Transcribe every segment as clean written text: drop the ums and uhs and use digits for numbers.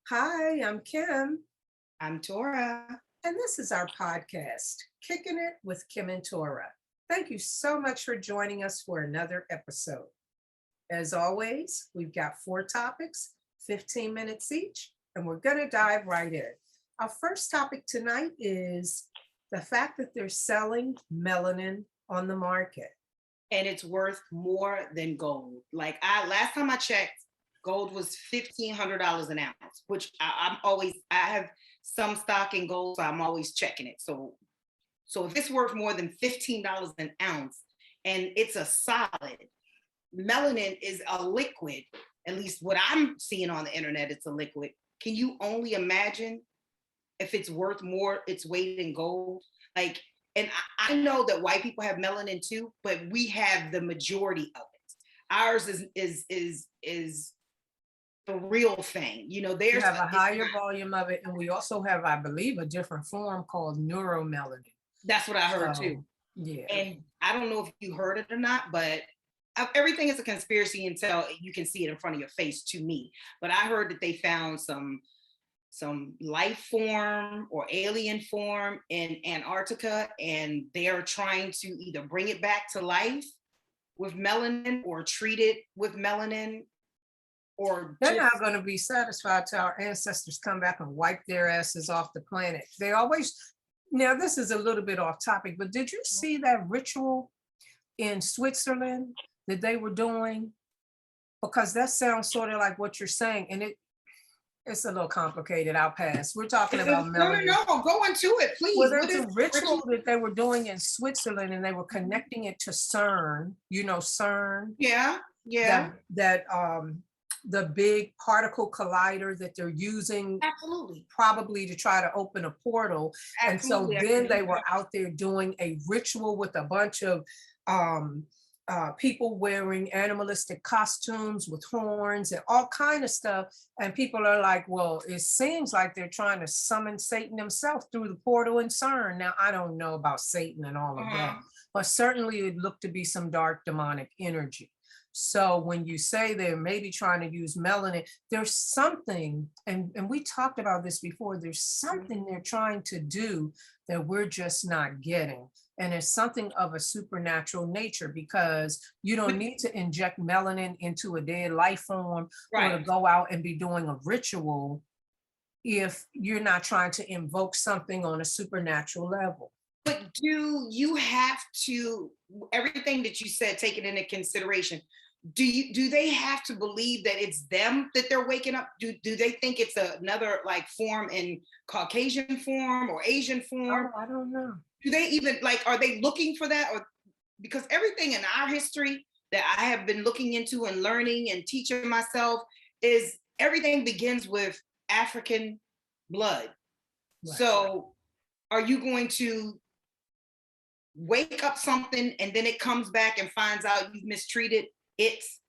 Hi, I'm Kim, I'm Torra. and this is our podcast, Kicking It with Kimm and Torra. Thank you so much for joining us for another episode. As always, we've got four topics, 15 minutes each, and we're going to dive right in. Our first topic tonight is the fact that they're selling melanin on the market. And it's worth more than gold. Like I last time I checked, gold was $1,500 an ounce, which I have some stock in gold, so I'm always checking it. So if it's worth more than $15 an ounce and it's a solid, melanin is a liquid, at least what I'm seeing on the internet, it's a liquid. Can you only imagine if it's worth more its weight in gold? Like, and I know that white people have melanin too, but we have the majority of it. Ours is the real thing. You know, We there's have a higher volume of it, and we also have, I believe, a different form called neuromelanin. that's what I heard too. So, yeah. And I don't know if you heard it or not, but everything is a conspiracy until you can see it in front of your face to me. But I heard that they found some life form or alien form in Antarctica, and they're trying to either bring it back to life with melanin or treat it with melanin or They're just not going to be satisfied till our ancestors come back and wipe their asses off the planet. They always, now this is a little bit off topic, but did you see that ritual in Switzerland that they were doing? Because that sounds sort of like what you're saying, and it's a little complicated. I'll pass. We're talking about melanin. no, go into it, Well, please. What there's is a the ritual ritual? that they were doing in Switzerland, and they were connecting it to CERN. You know CERN, Yeah, yeah, that the big particle collider that they're using absolutely, probably to try to open a portal. And so absolutely. I then believe they were out there doing a ritual with a bunch of um, people wearing animalistic costumes with horns and all kind of stuff. And people are like, well, it seems like they're trying to summon Satan himself through the portal in CERN. Now, I don't know about Satan and all of that, but certainly it looked to be some dark demonic energy. So when you say they're maybe trying to use melanin, there's something, and we talked about this before, there's something they're trying to do that we're just not getting. And it's something of a supernatural nature, because you don't need to inject melanin into a dead life form or to Right. go out and be doing a ritual if you're not trying to invoke something on a supernatural level. But do you have to, everything that you said, taken into consideration, do they have to believe that it's them that they're waking up? Do they think it's another like form in Caucasian form or Asian Oh, form? I don't know. Do they even like, are they looking for that? Or because everything in our history that I have been looking into and learning and teaching myself is everything begins with African blood. Right. So are you going to wake up something and then it comes back and finds out you've mistreated its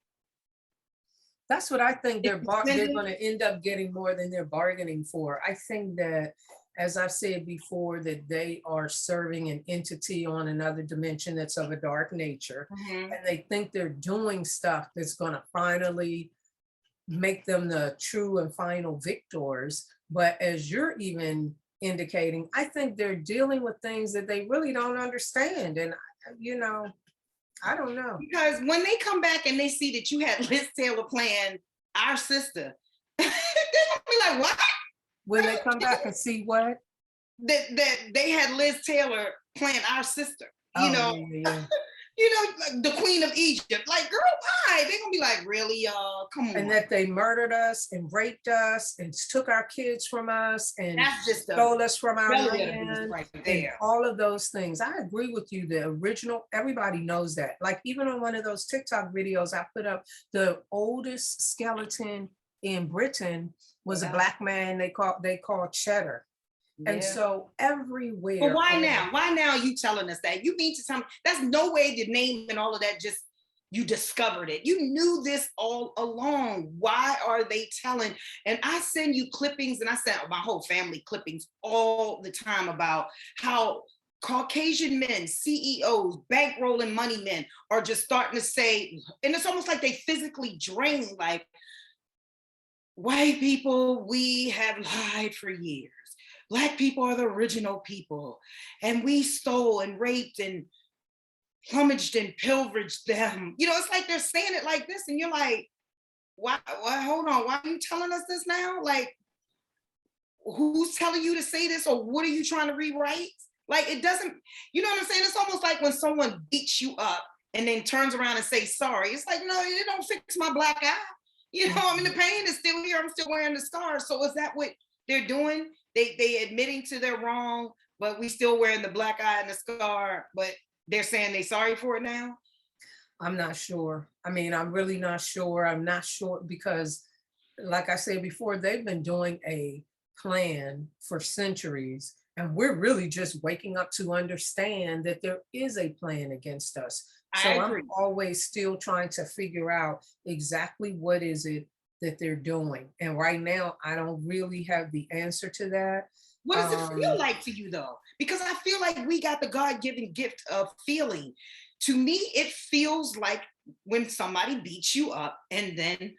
That's what I think they're descendant? going to end up getting more than they're bargaining for. I think that, as I've said before, that they are serving an entity on another dimension that's of a dark nature, Mhm. and they think they're doing stuff that's going to finally make them the true and final victors. But as you're even indicating, I think they're dealing with things that they really don't understand, and you know, I don't know. Because when they come back and they see that you had Liz Taylor playing our sister, they're gonna be like, what? When they come back and see what? That they had Liz Taylor playing our sister, Oh, yeah, yeah, yeah. like the Queen of Egypt. Like, girl, why? They're gonna be like, really, y'all? Come And on. that they murdered us and raped us and took our kids from us and That's just a stole us from our relative abuse land right and there. all of those things. I agree with you. The original, everybody knows that. Like, even on one of those TikTok videos I put up, the oldest skeleton in Britain was a Yeah. black man they call Cheddar. And Yeah. so But everywhere why on now? Why now are you telling us that? You mean to tell me that's no way the name and all of that just you discovered it. You knew this all along. Why are they telling? And I send you clippings, and I send my whole family clippings all the time about how Caucasian men, CEOs, bankrolling money men are just starting to say, and it's almost like they physically drain, like, white people, we have lied for years. Black people are the original people, and we stole and raped and plumaged and pillaged them. You know, it's like they're saying it like this, and you're like, why, hold on, why are you telling us this now? Like, who's telling you to say this, or what are you trying to rewrite? Like, it doesn't, you know what I'm saying? It's almost like when someone beats you up and then turns around and say sorry. It's like, no, it don't fix my black eye. You know, I mean, the pain is still here. I'm still wearing the scar. So is that what they're doing? They admitting to their wrong, but we still wearing the black eye and the scar, but they're saying they sorry for it now? I'm not sure. I mean, I'm really not sure. I'm not sure because, like I said before, they've been doing a plan for centuries, and we're really just waking up to understand that there is a plan against us. I So agree. I'm always still trying to figure out exactly what is it that they're doing. And right now, I don't really have the answer to that. What does it feel Um, like to you though? Because I feel like we got the God-given gift of feeling. To me, it feels like when somebody beats you up and then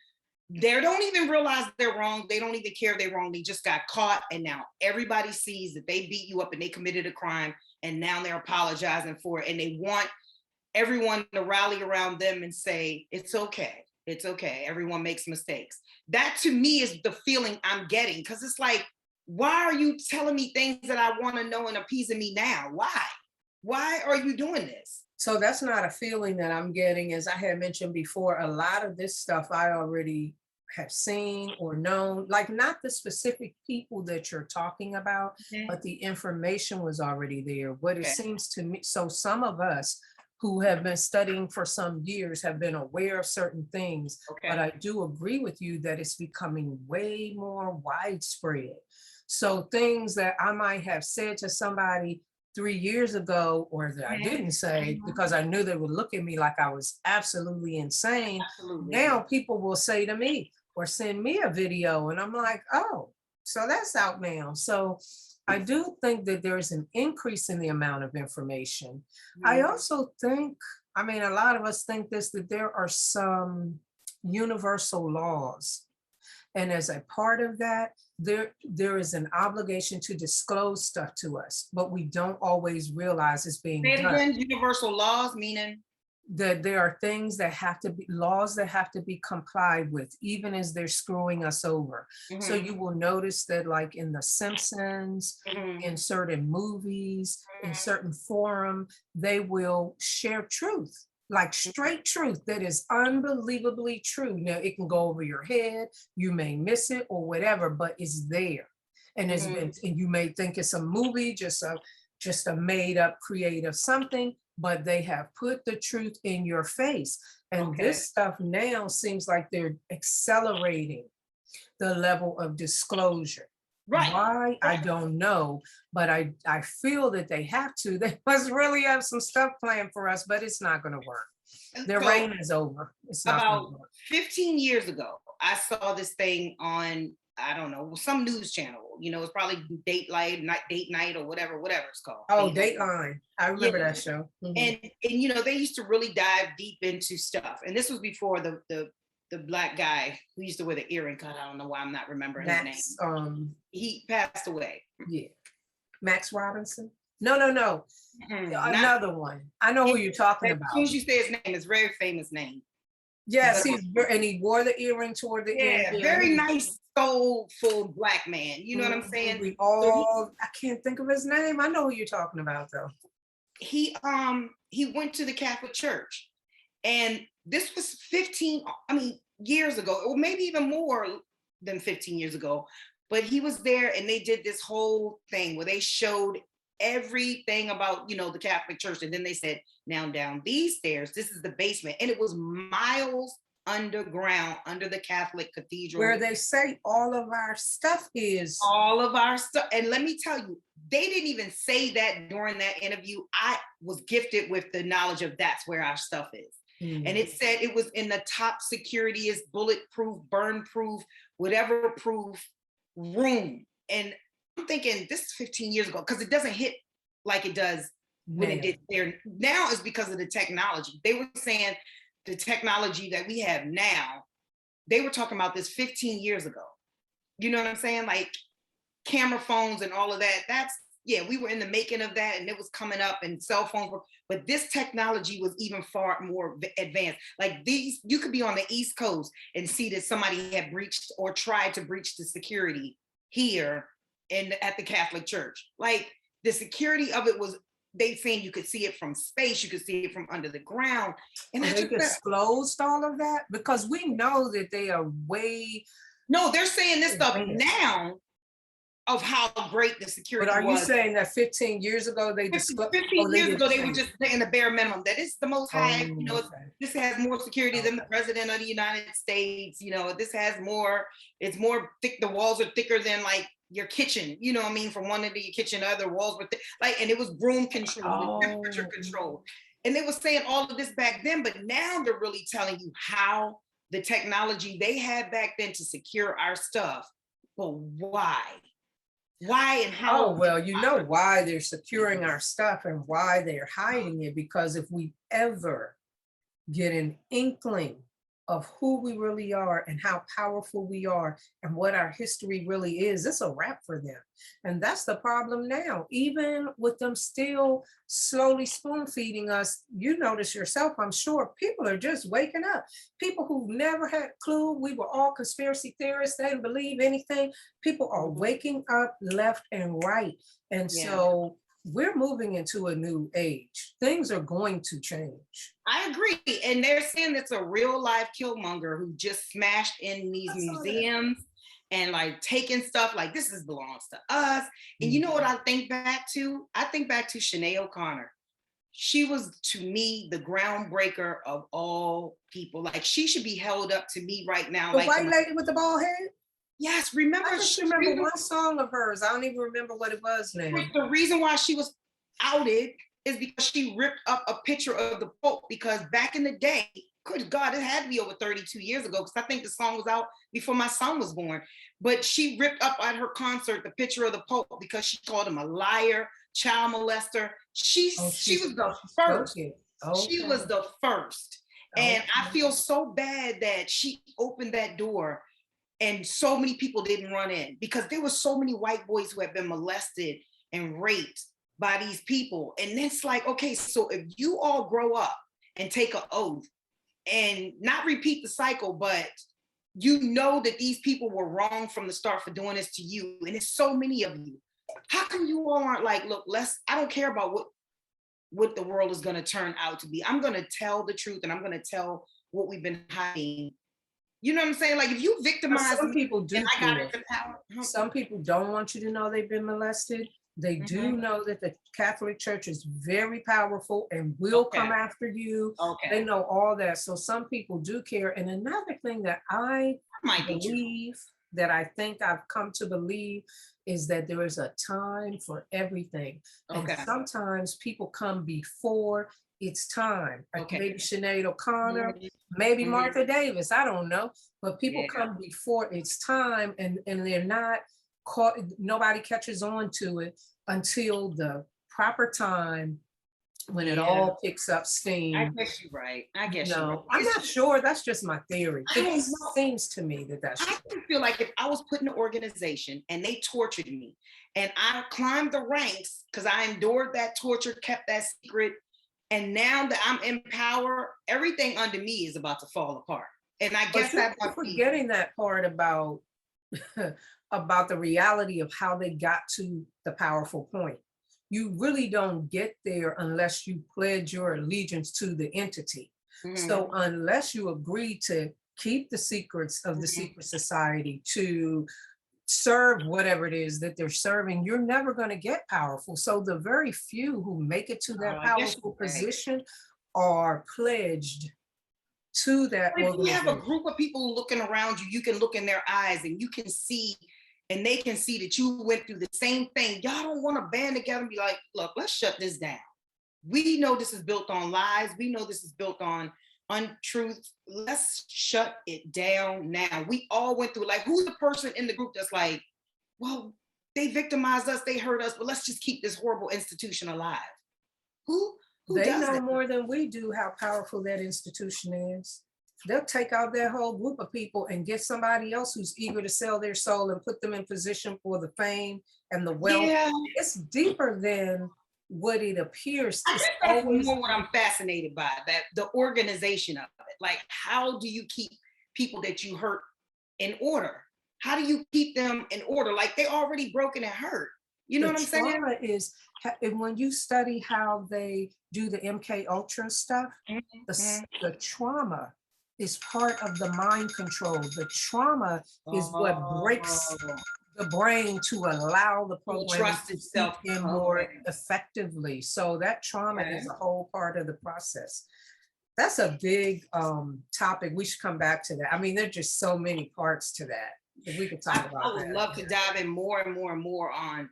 they don't even realize they're wrong. They don't even care they're wrong. They just got caught. And now everybody sees that they beat you up and they committed a crime. And now they're apologizing for it. And they want everyone to rally around them and say, it's okay. It's okay. Everyone makes mistakes. That to me is the feeling I'm getting. Because it's like, why are you telling me things that I want to know and appeasing me now? Why? Why are you doing this? so that's not a feeling that I'm getting. As I had mentioned before, a lot of this stuff I already have seen or known, like not the specific people that you're talking about, Okay. but the information was already there. What it Okay. seems to me, so some of us who have been studying for some years have been aware of certain things, but Okay. I do agree with you that it's becoming way more widespread. So things that I might have said to somebody 3 years ago, or that I Mhm. didn't say Mhm. because I knew they would look at me like I was absolutely insane. Absolutely. Now people will say to me or send me a video, and I'm like, oh, so that's out now. So I do think that there's an increase in the amount of information. I Mhm. also think, I mean, a lot of us think this, that there are some universal laws, and as a part of that, there is an obligation to disclose stuff to us, but we don't always realize it's being Say it done. again, universal laws, meaning, That there are things that have to be, laws that have to be complied with, even as they're screwing us over. So mhm, you will notice that, like in The Simpsons, mhm, in certain movies, in certain forum, they will share truth, like straight truth that is unbelievably true. Now it can go over your head, you may miss it or whatever, but it's there. And it's mhm. been, and you may think it's a movie, just a made up creative something, but they have put the truth in your face. And Okay. this stuff now seems like they're accelerating the level of disclosure. Right. Why? I Right. don't know, but I feel that they have to. They must really have some stuff planned for us, but it's not going to work. And Their so reign is over. It's not going to about work. 15 years ago, I saw this thing on, I don't know, some news channel. You know, it's probably date night or whatever it's called. Oh, Dateline. Dateline. I Yeah. remember that show. Mhm. And you know, they used to really dive deep into stuff. And this was before the black guy who used to wear the earring cut. I don't know why I'm not remembering his name. Max, He passed away. yeah, Max Robinson. No, no, no. Not Another one. I know yeah, who you're talking as soon about. as you say his name, it's a very famous name. Yes, But and he wore the earring toward the end. yeah, Yeah, very nice, soulful black man. You know what I'm saying? we So all, I can't think of his name. I know who you're talking about though. he went to the Catholic Church, and this was 15, I mean, years ago, or maybe even more than 15 years ago. But he was there, and they did this whole thing where they showed everything about, you know, the Catholic Church, and then they said, now down these stairs, this is the basement, and it was miles underground under the Catholic cathedral. Where they say all of our stuff is. All of our stuff. And let me tell you, they didn't even say that during that interview. I was gifted with the knowledge of that's where our stuff is. And Mm. it said it was in the top securityest, bulletproof, burn proof, whatever proof room. And I'm thinking this is 15 years ago, because it doesn't hit like it does when it Man, did there. Now is because of the technology. They were saying the technology that we have now they were talking about this 15 years ago. You know what I'm saying? Like camera phones and all of that. That's, yeah, we were in the making of that and it was coming up and cell phones were, but this technology was even far more advanced. Like these, you could be on the East Coast and see that somebody had breached or tried to breach the security here at the Catholic Church. Like the security of it was, they saying you could see it from space, you could see it from under the ground. And they disclosed all of that because we know that they are way. No, they're saying this stuff now of how great the security was. But are you saying that 15 years ago they disclosed? 15 years ago they were just saying the bare minimum that it's the most high, you know, okay. This has more security than the president of the United States, you know, this has more, it's more thick, the walls are thicker than like your kitchen, you know what I mean, from one end of your kitchen to other, walls were like, and it was broom control, temperature control. And they were saying all of this back then, but now they're really telling you how the technology they had back then to secure our stuff, but why? Why and how? Oh, well, you know why they're securing our stuff and why they're hiding it, because if we ever get an inkling of who we really are and how powerful we are and what our history really is, it's a wrap for them. And that's the problem now. Even with them still slowly spoon feeding us, you notice yourself, I'm sure, people are just waking up. People who never had a clue, we were all conspiracy theorists, they didn't believe anything. People are waking up left and right. And so we're moving into a new age. Things are going to change. I agree. And they're saying it's a real live Killmonger who just smashed in these museums and like taking stuff like this belongs to us. And you know what I think back to? I think back to Sinead O'Connor. She was, to me, the groundbreaker of all people. Like she should be held up to me right now. The like white lady with the bald head? Yes, remember? I just remember one song of hers. I don't even remember what it was now. The reason why she was outed is because she ripped up a picture of the Pope, because back in the day, good God, it had to be over 32 years ago, because I think the song was out before my son was born. But she ripped up at her concert the picture of the Pope because she called him a liar, child molester. She was the first. Okay. She was the first. And I feel so bad that she opened that door and so many people didn't run in, because there were so many white boys who had been molested and raped by these people. And it's like, okay, so if you all grow up and take an oath and not repeat the cycle, but you know that these people were wrong from the start for doing this to you, and it's so many of you, how come you all aren't like, look, I don't care about what the world is going to turn out to be. I'm going to tell the truth, and I'm going to tell what we've been hiding. You know what I'm saying? Like if you victimize some people do, I got into power. Some people don't want you to know they've been molested. They do know that the Catholic Church is very powerful and will come after you. They know all that. So some people do care. And another thing that I believe, that I think I've come to believe, is that there is a time for everything. And sometimes people come before it's time. Maybe Sinead O'Connor, maybe Martha Davis, I don't know. But people come before it's time, and they're not caught, nobody catches on to it until the proper time when it all picks up steam. I guess you're right. I guess you're right. I'm not sure. That's just my theory. It seems to me that that's true. I feel like if I was put in an organization and they tortured me and I climbed the ranks because I endured that torture, kept that secret, and now that I'm in power, everything under me is about to fall apart. And I guess that's forgetting that part about about the reality of how they got to the powerful point. You really don't get there unless you pledge your allegiance to the entity. So unless you agree to keep the secrets of the secret society, to serve whatever it is that they're serving, you're never going to get powerful. So the very few who make it to that powerful position are pledged to that. If you have a group of people looking around you, you can look in their eyes and you can see, and they can see that you went through the same thing. Y'all don't want to band together and be like, look, let's shut this down. We know this is built on lies. We know this is built on untruth. Let's shut it down now. We all went through, like, who's the person in the group that's like, well, they victimized us, they hurt us, but let's just keep this horrible institution alive? Who they know more than we do how powerful that institution is. they'll take out their whole group of people and get somebody else who's eager to sell their soul and put them in position for the fame and the wealth. Yeah, It's deeper than what it appears. I It's guess that's always more what I'm fascinated by, that the organization of it. Like, how do you keep people that you hurt in order? How do you keep them in order? Like, they already broken and hurt. You know the what I'm saying? trauma is, and when you study how they do the MK Ultra stuff, Mhm. the trauma is part of the mind control. The trauma is what breaks Oh, the brain to allow the to programming trust to kick itself. in Okay. more effectively. So that trauma Okay. is a whole part of the process. That's a big topic. We should come back to that. I mean, there's just so many parts to that. If we could talk I about would that. love to dive in more and more and more on,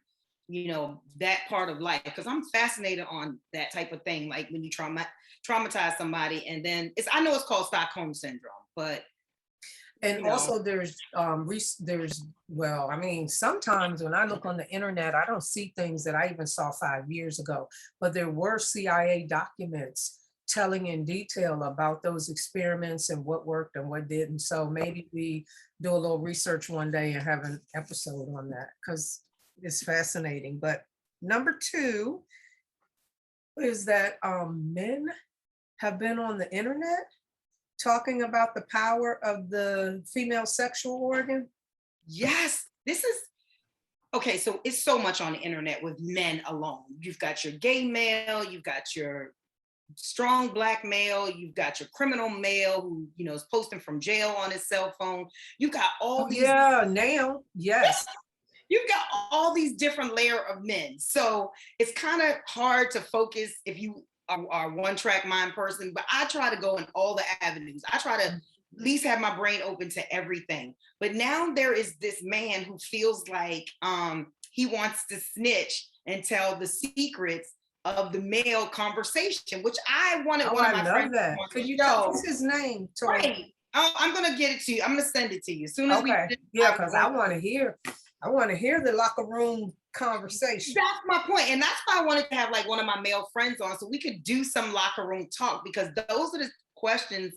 that part of life, because I'm fascinated on that type of thing. Like when you traumatize somebody, and then I know it's called Stockholm syndrome, but And you know, also well, I mean, sometimes when I look on the internet, I don't see things that I even saw 5 years ago, but there were CIA documents telling in detail about those experiments and what worked and what didn't. So maybe we do a little research one day and have an episode on that because it's fascinating. But number two is that men have been on the internet talking about the power of the female sexual organ. yes, this is okay. So it's so much on the internet with men alone. You've got your gay male, you've got your strong black male, you've got your criminal male who is posting from jail on his cell phone. You've got all Oh, these yeah, now, yes. you've got all these different layer of men. So it's kind of hard to focus if you are one track mind person, but I try to go in all the avenues. I try to at least have my brain open to everything. But now there is this man who feels like he wants to snitch and tell the secrets of the male conversation, which I wanted Oh, one of I my love friends that. on Could the you tell show. us his name, Tori? Right. Oh, I'm gonna get it to you. I'm gonna send it to you as soon as we Okay, finish. yeah, because I want to hear, the locker room conversation. That's my point. And that's why I wanted to have like one of my male friends on so we could do some locker room talk, because those are the questions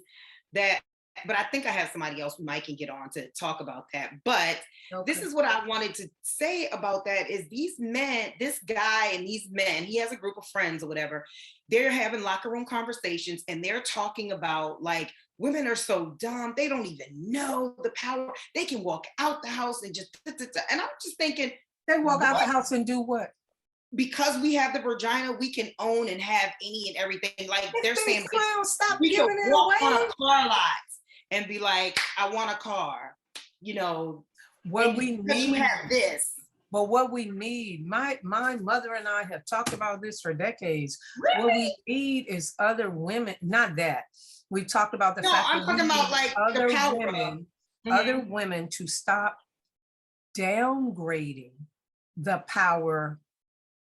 that, but I think I have somebody else we might can get on to talk about that. But Okay. this is what I wanted to say about that is these men, this guy and these men, he has a group of friends or whatever, they're having locker room conversations and they're talking about like, women are so dumb. They don't even know the power. They can walk out the house and just, and I'm just thinking, They walk out the what? house and do what? Because we have the vagina, we can own and have any and everything. Like they're saying, Clowns, stop we can giving it walk on a away. car lot and be like, I want a car, What and we because you need, have this. but what we need, my mother and I have talked about this for decades. Really? What we need is other women, not that. We talked about the No, fact I'm that talking we about need like the other power women, of. other women to stop downgrading the power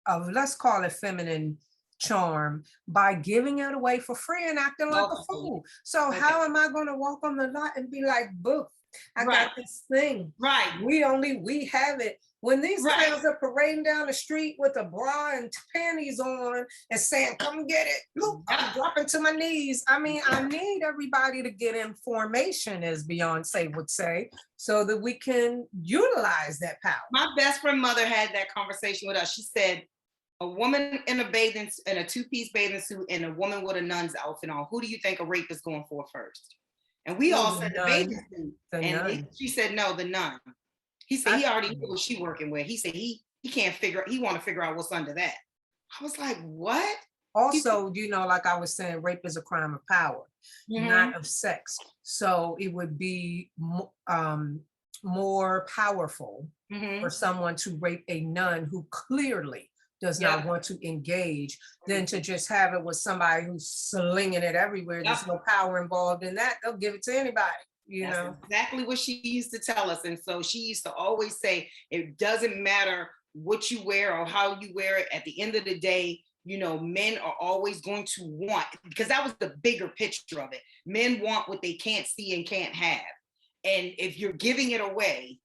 of, let's call it feminine charm, by giving it away for free and acting like a fool. So how am I going to walk on the lot and be like, book, I got this thing. Right. We have it. When these clowns are parading down the street with a bra and panties on and saying, come get it. Look, I'm dropping to my knees. I mean, I need everybody to get information, as Beyonce would say, so that we can utilize that power. My best friend mother had that conversation with us. She said, a woman in a two-piece bathing suit and a woman with a nun's outfit on, who do you think a rape is going for first? And we all said the bathing suit. And she said, no, the nun. He said he already knew what she working with. He said he can't he want to figure out what's under that. I was like, what? Also, like I was saying, rape is a crime of power, not of sex. So it would be more powerful for someone to rape a nun who clearly does not want to engage than to just have it with somebody who's slinging it everywhere. There's no power involved in that. They'll give it to anybody. That's exactly what she used to tell us. And so she used to always say, it doesn't matter what you wear or how you wear it. At the end of the day, men are always going to want, because that was the bigger picture of it. Men want what they can't see and can't have. And if you're giving it away,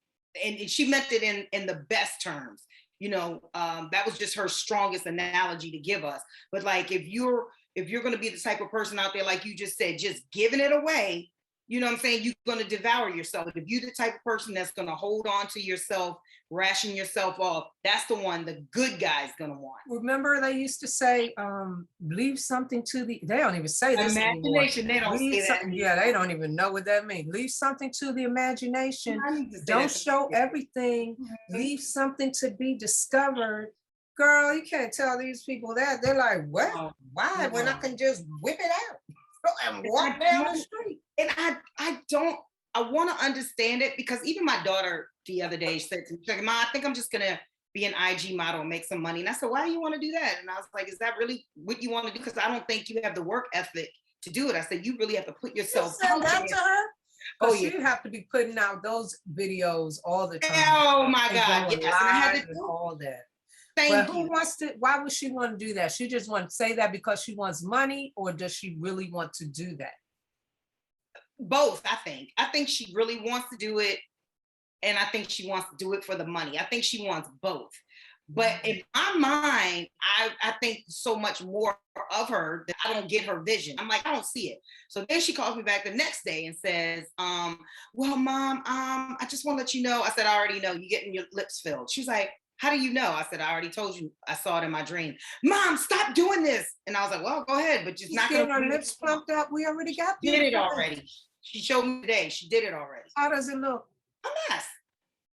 and she meant it in the best terms, that was just her strongest analogy to give us. But like, if you're going to be the type of person out there, like you just said, just giving it away, you know what I'm saying, you're going to devour yourself. If you're the type of person that's going to hold on to yourself, ration yourself off, that's the one the good guy's going to want. Remember they used to say, leave something to the, they don't even say this anymore. Imagination, they don't say that anymore. Yeah, they don't even know what that means. Leave something to the imagination. I need to say Don't that. show everything. Leave something to be discovered. Girl, you can't tell these people that. They're like, what? No, Why? When I no. can just whip it out and walk I down the don't- street. And I want to understand it, because even my daughter the other day said to me, she's like, "Ma, I think I'm just gonna be an IG model and make some money." And I said, "Why do you want to do that?" And I was like, "Is that really what you want to do? Because I don't think you have the work ethic to do it." I said, "You really have to put yourself You out send that there." to her? Oh, Oh, yeah. you have to be putting out those videos all the time. Oh my and God, going yes. And I had live to and do all that. Thank But who you. wants to, why would she want to do that? She just want to say that because she wants money, or does she really want to do that? Both, I think. I think she really wants to do it, and I think she wants to do it for the money. I think she wants both. But in my mind, I think so much more of her that I don't get her vision. I'm like, I don't see it. So then she calls me back the next day and says, well, Mom, I just want to let you know. I said, I already know, you're getting your lips filled. She's like, how do you know? I said, I already told you. I saw it in my dream. Mom, stop doing this. And I was like, well, go ahead, but just not getting gonna her lips plumped up. We already got did it beautiful already. lips. She showed me today. She did it already. How does it look? A mess.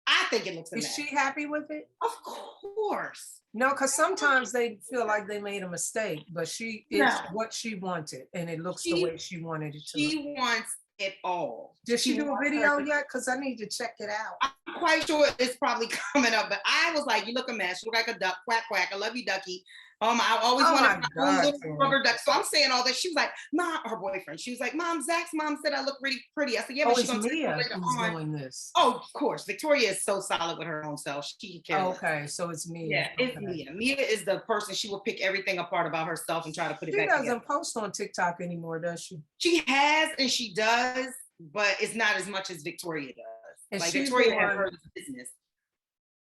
I think it looks a Is mess. she happy with it? Of course. No, because sometimes they feel like they made a mistake, but it's No. what she wanted, and it looks the She- way she wanted it to look. She wants it all. Did she do a wants video her- yet? Because I need to check it out. I'm quite sure it's probably coming up, but I was like, you look a mess. You look like a duck, quack, quack. I love you, ducky. I always Oh wanted my my own God, little Kim. rubber duck. So I'm saying all this. She was like, Mom, her boyfriend. She was like, Mom, Zach's mom said I look really pretty. I said, yeah, Oh, but she's it's gonna take Mia me later who's on. doing this. Oh, of course. Victoria is so solid with her own self. She can care less. Okay, so it's Mia. Yeah, it's Okay. Mia. Mia is the person, she will pick everything apart about herself and try to put it She back doesn't together. post on TikTok anymore, does she? She has and she does, but it's not as much as Victoria does. And Like she's Victoria the has one- her business.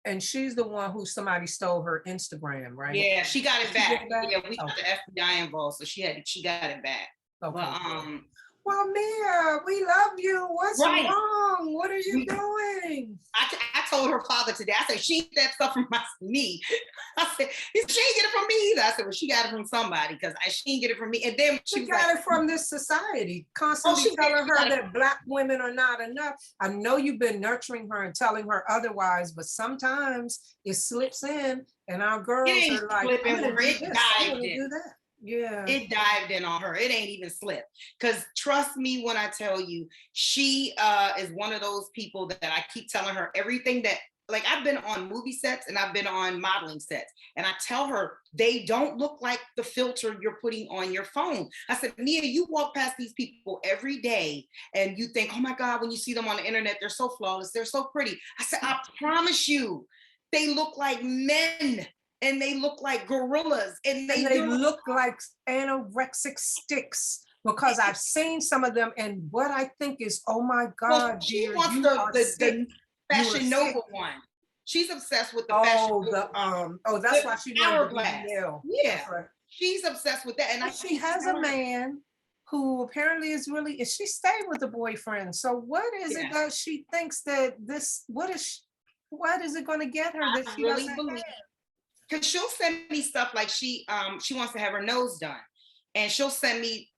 And she's the one who somebody stole her Instagram, right? Yeah, she got it She back. get it back? Yeah, we got Okay. the FBI involved, so she got it back. Okay. But good. Well, Mia, we love you. What's Right. wrong? What are you We- doing? I told her father today, I said, she ain't that stuff from me. I said, he said, she ain't get it from me either. I said, well, she got it from somebody, because she ain't get it from me. And then she She was got like, it from this society, constantly she did. telling She her got it. that Black women are not enough. I know you've been nurturing her and telling her otherwise, but sometimes it slips in, and our girls ain't are like, slipping I'm gonna where do it this, I'm dived gonna in. do that. Yeah. It dived in on her. It ain't even slipped. Because trust me when I tell you, she is one of those people that I keep telling her everything that, like, I've been on movie sets and I've been on modeling sets, and I tell her they don't look like the filter you're putting on your phone. I said, Mia, you walk past these people every day and you think, oh my God, when you see them on the internet, they're so flawless, they're so pretty. I said, I promise you, they look like men. And they look like gorillas, and they look like anorexic sticks, because I've seen some of them, and what I think is, oh my God, she dear, wants you are sick. the You Fashion are Nova sick. one. She's obsessed with the Fashion Nova. That's why she wanted to be Hourglass. male. Yeah. That's right. She's obsessed with that. And But she has a man who apparently is she stayed with a boyfriend. So what is it that she thinks that what is it going to get her that she really doesn't believe. have? Because she'll send me stuff like she wants to have her nose done, and she'll send me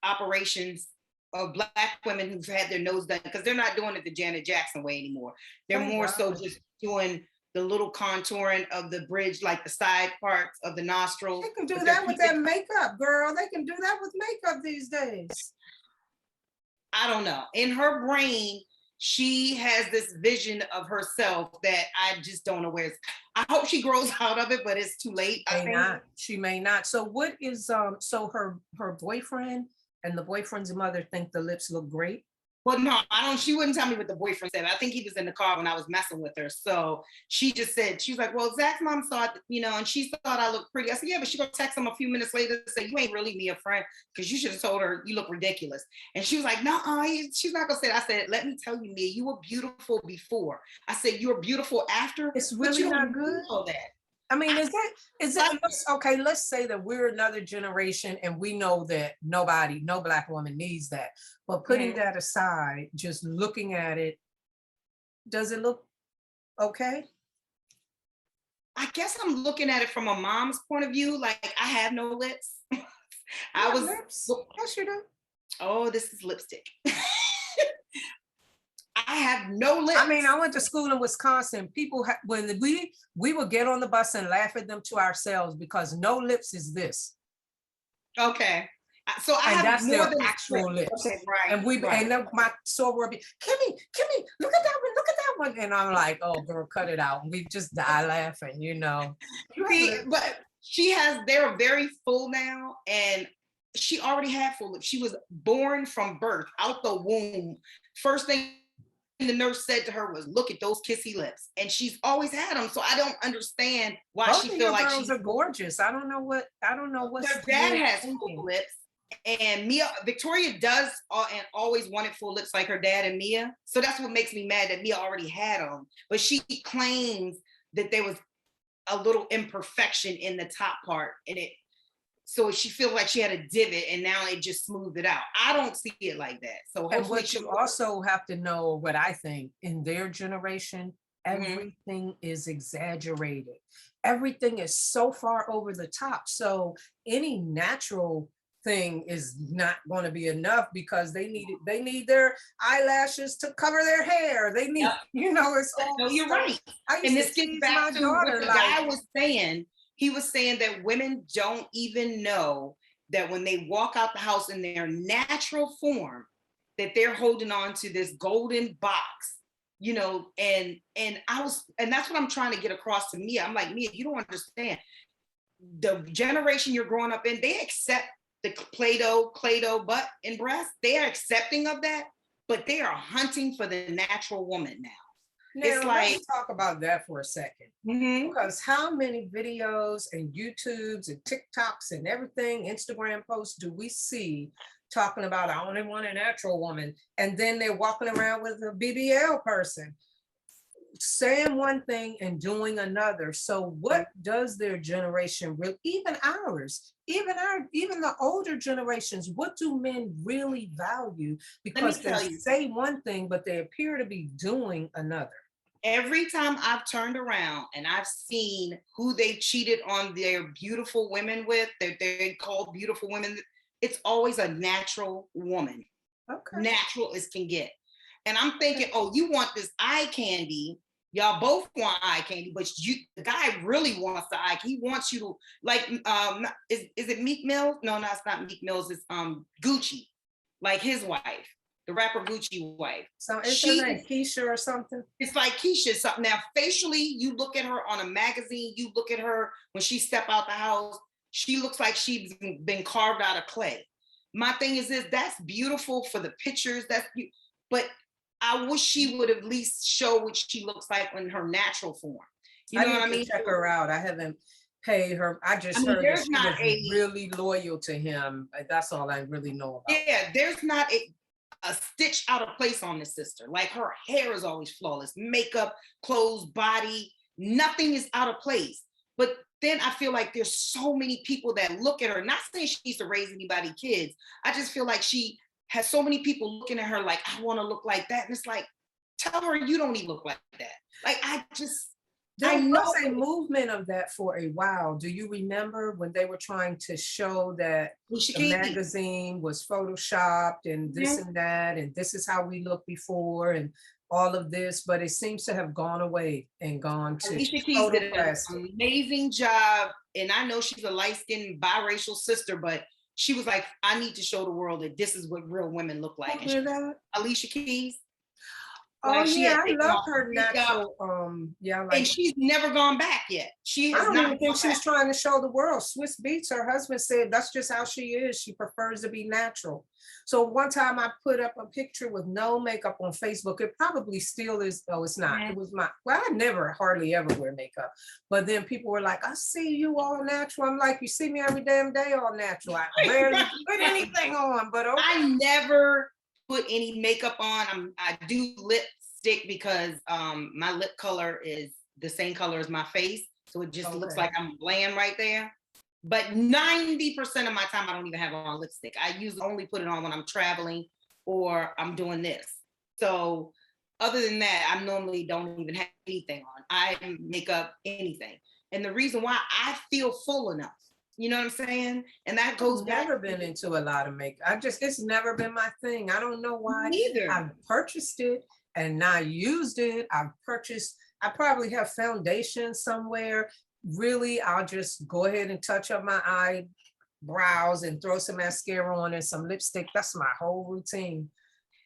operations of Black women who've had their nose done, because they're not doing it the Janet Jackson way anymore. They're more so just doing the little contouring of the bridge, like the side parts of the nostrils. They can do that with that makeup, girl. They can do that with makeup these days. I don't know. In her brain, she has this vision of herself that I just don't know where it's. I hope she grows out of it, but it's too late. She may not. So what is so her boyfriend and the boyfriend's mother think the lips look great? Well, no, I don't. She wouldn't tell me what the boyfriend said. I think he was in the car when I was messing with her. So she just said, she was like, well, Zach's mom saw it, and she thought I looked pretty. I said, yeah, but she gonna text him a few minutes later and say, you ain't really me a friend, because you should have told her you look ridiculous. And she was like, no, she's not gonna say that. I said, let me tell you, Mia, you were beautiful before. I said, you were beautiful after. It's really not good. All that. I mean, is it, okay, let's say that we're another generation and we know that no Black woman needs that. But putting that aside, just looking at it, does it look okay? I guess I'm looking at it from a mom's point of view. Like I have no lips. You I have was, lips. Yes, you do. oh, this is lipstick. I have no I mean, lips. I went to school in Wisconsin. People, when we would get on the bus and laugh at them to ourselves because no lips is this, Okay. So I and have that's more their than actual lips. lips. Okay, right, And we right. and then my soror would be, Kimmy, look at that one, look at that one, and I'm like, oh girl, cut it out. And we just die laughing, you know. You have See, lips. but she has, they're very full now, and she already had full lips. She was born from birth, out the womb. First thing the nurse said to her was, look at those kissy lips. And she's always had them. So I don't understand why Both she of feel your like girls she's, are gorgeous. I don't know what's her dad you're has full thinking. lips. And Victoria does and always wanted full lips like her dad and Mia. So that's what makes me mad that Mia already had them. But she claims that there was a little imperfection in the top part, and it, so she feels like she had a divot and now it just smoothed it out. I don't see it like that. So And hopefully what you also have to know, what I think, in their generation, everything is exaggerated. Everything is so far over the top. So any natural thing is not going to be enough because they need their eyelashes to cover their hair. They need, Yep. you know, it's all No, you're stuff. right. I And used this to gets tease back my to what daughter the like, guy was saying. He was saying that women don't even know that when they walk out the house in their natural form, that they're holding on to this golden box, you know, and that's what I'm trying to get across to Mia. I'm like, Mia, you don't understand. The generation you're growing up in, they accept the Play-Doh butt and breast. They are accepting of that, but they are hunting for the natural woman now. It's like, let's talk about that for a second. Because how many videos and YouTubes and TikToks and everything, Instagram posts do we see talking about, I only want a natural woman, and then they're walking around with a BBL person, saying one thing and doing another. So what does their generation really, even ours, even the older generations, what do men really value? Because they say one thing, but they appear to be doing another. Every time I've turned around and I've seen who they cheated on their beautiful women with, that they call beautiful women, it's always a natural woman. Okay. Natural as can get. And I'm thinking, oh, you want this eye candy. Y'all both want eye candy, but the guy really wants the eye. He wants you to, like, is it Meek Mills? No, it's not Meek Mills. It's Gucci, like his wife, the rapper Gucci wife. So is her name Keisha or something? It's like Keisha something. Now, facially, you look at her on a magazine, you look at her when she step out the house, she looks like she's been carved out of clay. My thing is this, that's beautiful for the pictures, but I wish she would at least show what she looks like in her natural form. You know what I mean? Check her out. I haven't paid her. I just heard that she was really loyal to him. That's all I really know about. Yeah, there's not a stitch out of place on this sister. Like her hair is always flawless, makeup, clothes, body, nothing is out of place. But then I feel like there's so many people that look at her, not saying she needs to raise anybody kids. I just feel like she has so many people looking at her like, I want to look like that. And it's like, tell her you don't even look like that. Like, there was a movement of that for a while. Do you remember when they were trying to show that the magazine was photoshopped and this and that, and this is how we looked before and all of this, but it seems to have gone away and gone to Alicia Keys did an amazing job. And I know she's a light-skinned biracial sister, but she was like, I need to show the world that this is what real women look like. Alicia Keys. Oh, like yeah, I love her natural. And she's never gone back yet. She has I don't even think she's trying to show the world. Swiss Beats, her husband said that's just how she is. She prefers to be natural. So one time I put up a picture with no makeup on Facebook. It probably still is. Oh, it's not. It was well, I never hardly ever wear makeup. But then people were like, I see you all natural. I'm like, you see me every damn day all natural. I barely put anything on, but okay. I never put any makeup on. I do lipstick because my lip color is the same color as my face. So it just looks Okay. like I'm bland right there. But 90% of my time, I don't even have on lipstick. I usually only put it on when I'm traveling or I'm doing this. So other than that, I normally don't even have anything on. I make up anything. And the reason why I feel full enough, you know what I'm saying? And that goes I've back never been into a lot of makeup. It's never been my thing. I don't know why. neither. I've purchased it and not used it. I probably have foundation somewhere. Really, I'll just go ahead and touch up my eyebrows and throw some mascara on and some lipstick. That's my whole routine.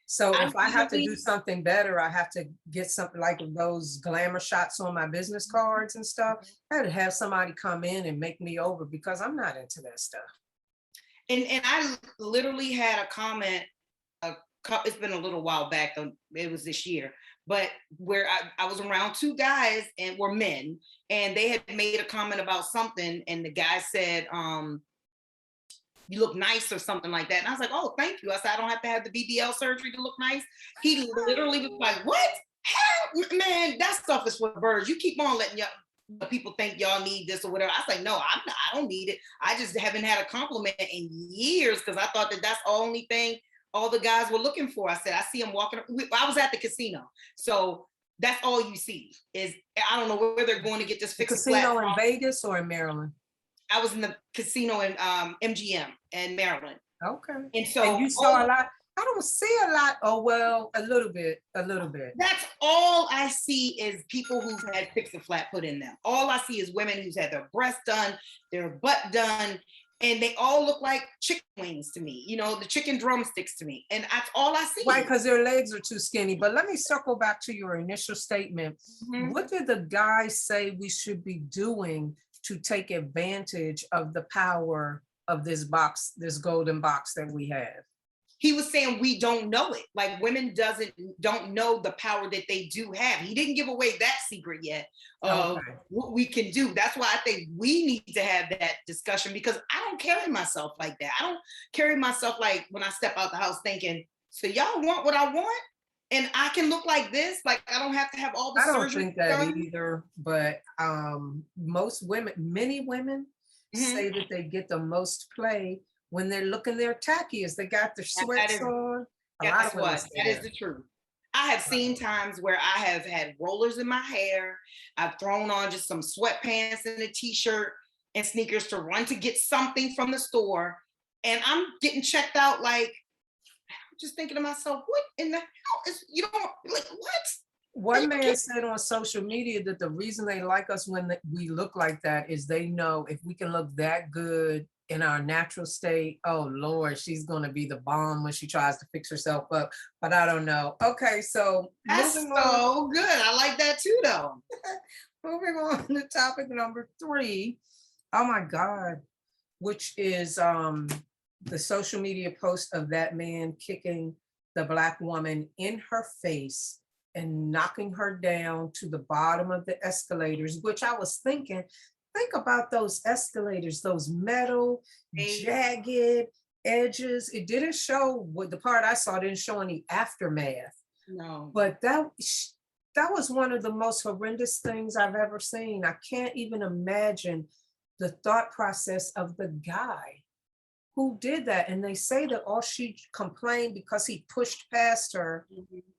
So I if I have to do literally, something better, I have to get something like those glamour shots on my business cards and stuff. I had to have somebody come in and make me over because I'm not into that stuff. and I literally had a comment. It's been a little while back. It was this year, but where I was around two guys and were men, and they had made a comment about something, and the guy said, "You look nice" or something like that. And I was like, "Oh, thank you." I said, "I don't have to have the BBL surgery to look nice." He literally was like, "What? Hell, man, that stuff is for birds. You keep on letting the people think y'all need this or whatever." I was like, "No, I don't need it. I just haven't had a compliment in years because I thought that that's the only thing all the guys were looking for." I said, "I see them walking." I was at the casino, so that's all you see is, I don't know where they're going to get this The fix a flat. casino in Vegas or in Maryland? I was in the casino in MGM in Maryland. Okay. And And so you saw a lot? I don't see a lot. Oh, well, a little bit, a little bit. that's all I see is people who've had fix a flat put in them. All I see is women who's had their breasts done, their butt done, and they all look like chicken wings to me, the chicken drumsticks to me. And that's all I see. Right, because their legs are too skinny. But let me circle back to your initial statement. Mhm. What did the guy say we should be doing to take advantage of the power of this box, this golden box that we have? He was saying we don't know it. Like women don't know the power that they do have. He didn't give away that secret yet of Okay. what we can do. That's why I think we need to have that discussion, because I don't carry myself like that. I don't carry myself like when I step out the house thinking, so y'all want what I want? And I can look like this, like I don't have to have all the I don't surgery think that done. either, but many women say that they get the most play when they're looking their tackiest. They got their That sweats is, on. A lot guess of women what? say That is that. the truth. I have seen times where I have had rollers in my hair. I've thrown on just some sweatpants and a t-shirt and sneakers to run to get something from the store. And I'm getting checked out like, I'm just thinking to myself, what in the hell is, you don't, like, what? One man said on social media that the reason they like us when we look like that is they know if we can look that good in our natural state, oh Lord, she's going to be the bomb when she tries to fix herself up. But I don't know. Okay, so That's moving on. so good. I like that too, though. Moving on to topic number 3. Oh my God, which is the social media post of that man kicking the Black woman in her face and knocking her down to the bottom of the escalators, which I was thinking, think about those escalators, those metal, jagged edges. It didn't show, what the part I saw didn't show any aftermath. No. But that was one of the most horrendous things I've ever seen. I can't even imagine the thought process of the guy who did that. And they say that all she complained because he pushed past her,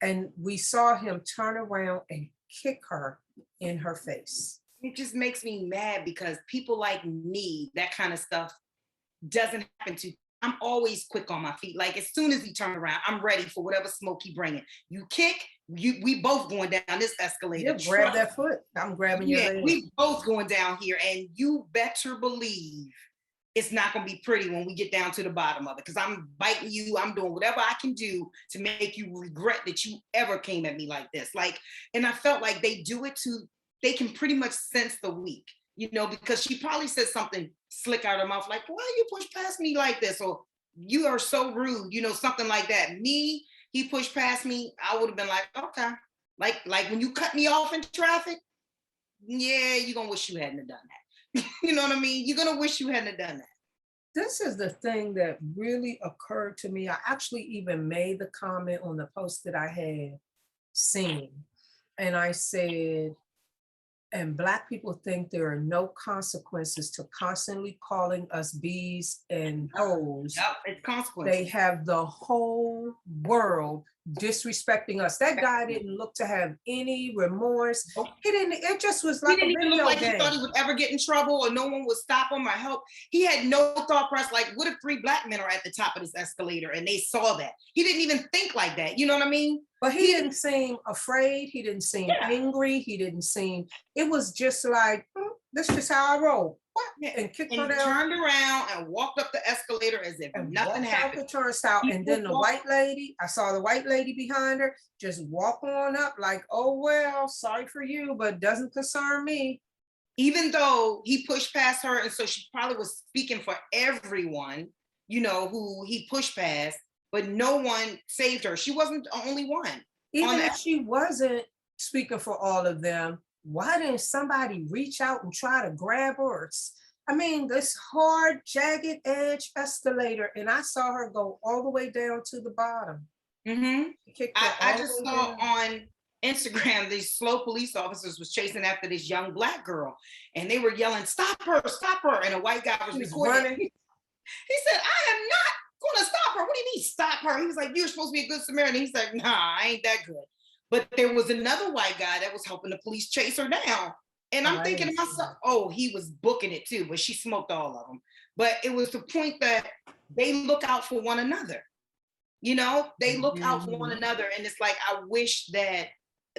and we saw him turn around and kick her in her face. It just makes me mad because people like me, that kind of stuff doesn't happen to. I'm always quick on my feet. Like as soon as he turned around, I'm ready for whatever smoke he bringing. You kick, we both going down this escalator. Yeah, grab that foot. I'm grabbing your leg. We both going down here, and you better believe it's not going to be pretty when we get down to the bottom of it, because I'm biting you. I'm doing whatever I can do to make you regret that you ever came at me like this. Like, and I felt like they do it they can pretty much sense the weak, because she probably said something slick out of her mouth, like, why you push past me like this? Or you are so rude, something like that. Me, he pushed past me, I would have been like, okay. Like when you cut me off in traffic, yeah, you're going to wish you hadn't have done that. You know what I mean? You're going to wish you hadn't done that. This is the thing that really occurred to me. I actually even made the comment on the post that I had seen. And I said, And Black people think there are no consequences to constantly calling us bees and hoes. Yep, it's consequences. They have the whole world disrespecting us. That guy didn't look to have any remorse. Nope. He didn't, it just was He like a didn't even look video like he game. thought he would ever get in trouble or no one would stop him or help. He had no thought process. Like, what if 3 Black men are at the top of this escalator and they saw that? He didn't even think like that. You know what I mean? But he didn't seem afraid. He didn't seem angry. He didn't seem, it was just like, this is how I roll. What? And kicked And her he down. turned around and walked up the escalator as if And nothing walked happened. out the turnstile. And then the white lady, I saw the white lady behind her just walk on up like, oh, well, sorry for you, but doesn't concern me. Even though he pushed past her, and so she probably was speaking for everyone, you know, who he pushed past, but no one saved her. She wasn't the only one. Even if she wasn't speaking for all of them, why didn't somebody reach out and try to grab her? I mean, this hard, jagged edge escalator, and I saw her go all the way down to the bottom. Mm-hmm. I just saw on Instagram, these slow police officers was chasing after this young Black girl, and they were yelling, "Stop her, stop her!" And a white guy was recording. He said, "I am not gonna stop her." What do you mean, stop her? He was like, "You're supposed to be a good Samaritan." He's like, "Nah, I ain't that good." But there was another white guy that was helping the police chase her down. And I'm thinking to myself, oh, he was booking it too, but she smoked all of them. But it was the point that they look out for one another. You know, they look out for one another. And it's like, I wish that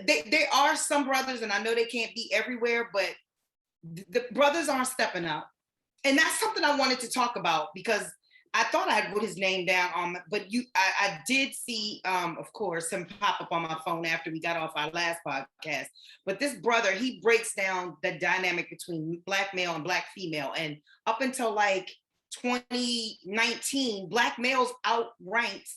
there are some brothers, and I know they can't be everywhere, but the brothers aren't stepping up. And that's something I wanted to talk about because I thought I had wrote his name down, but I did see, of course, him pop up on my phone after we got off our last podcast. But this brother, he breaks down the dynamic between Black male and Black female. And up until like 2019, Black males outranked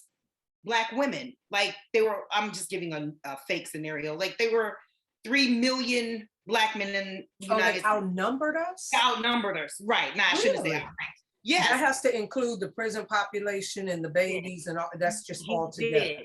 Black women. Like they were, I'm just giving a fake scenario. Like they were 3 million Black men in the United States. Outnumbered us? Outnumbered us, right. Now, I shouldn't say outranked. Yes. That has to include the prison population and the babies and all, that's just all together.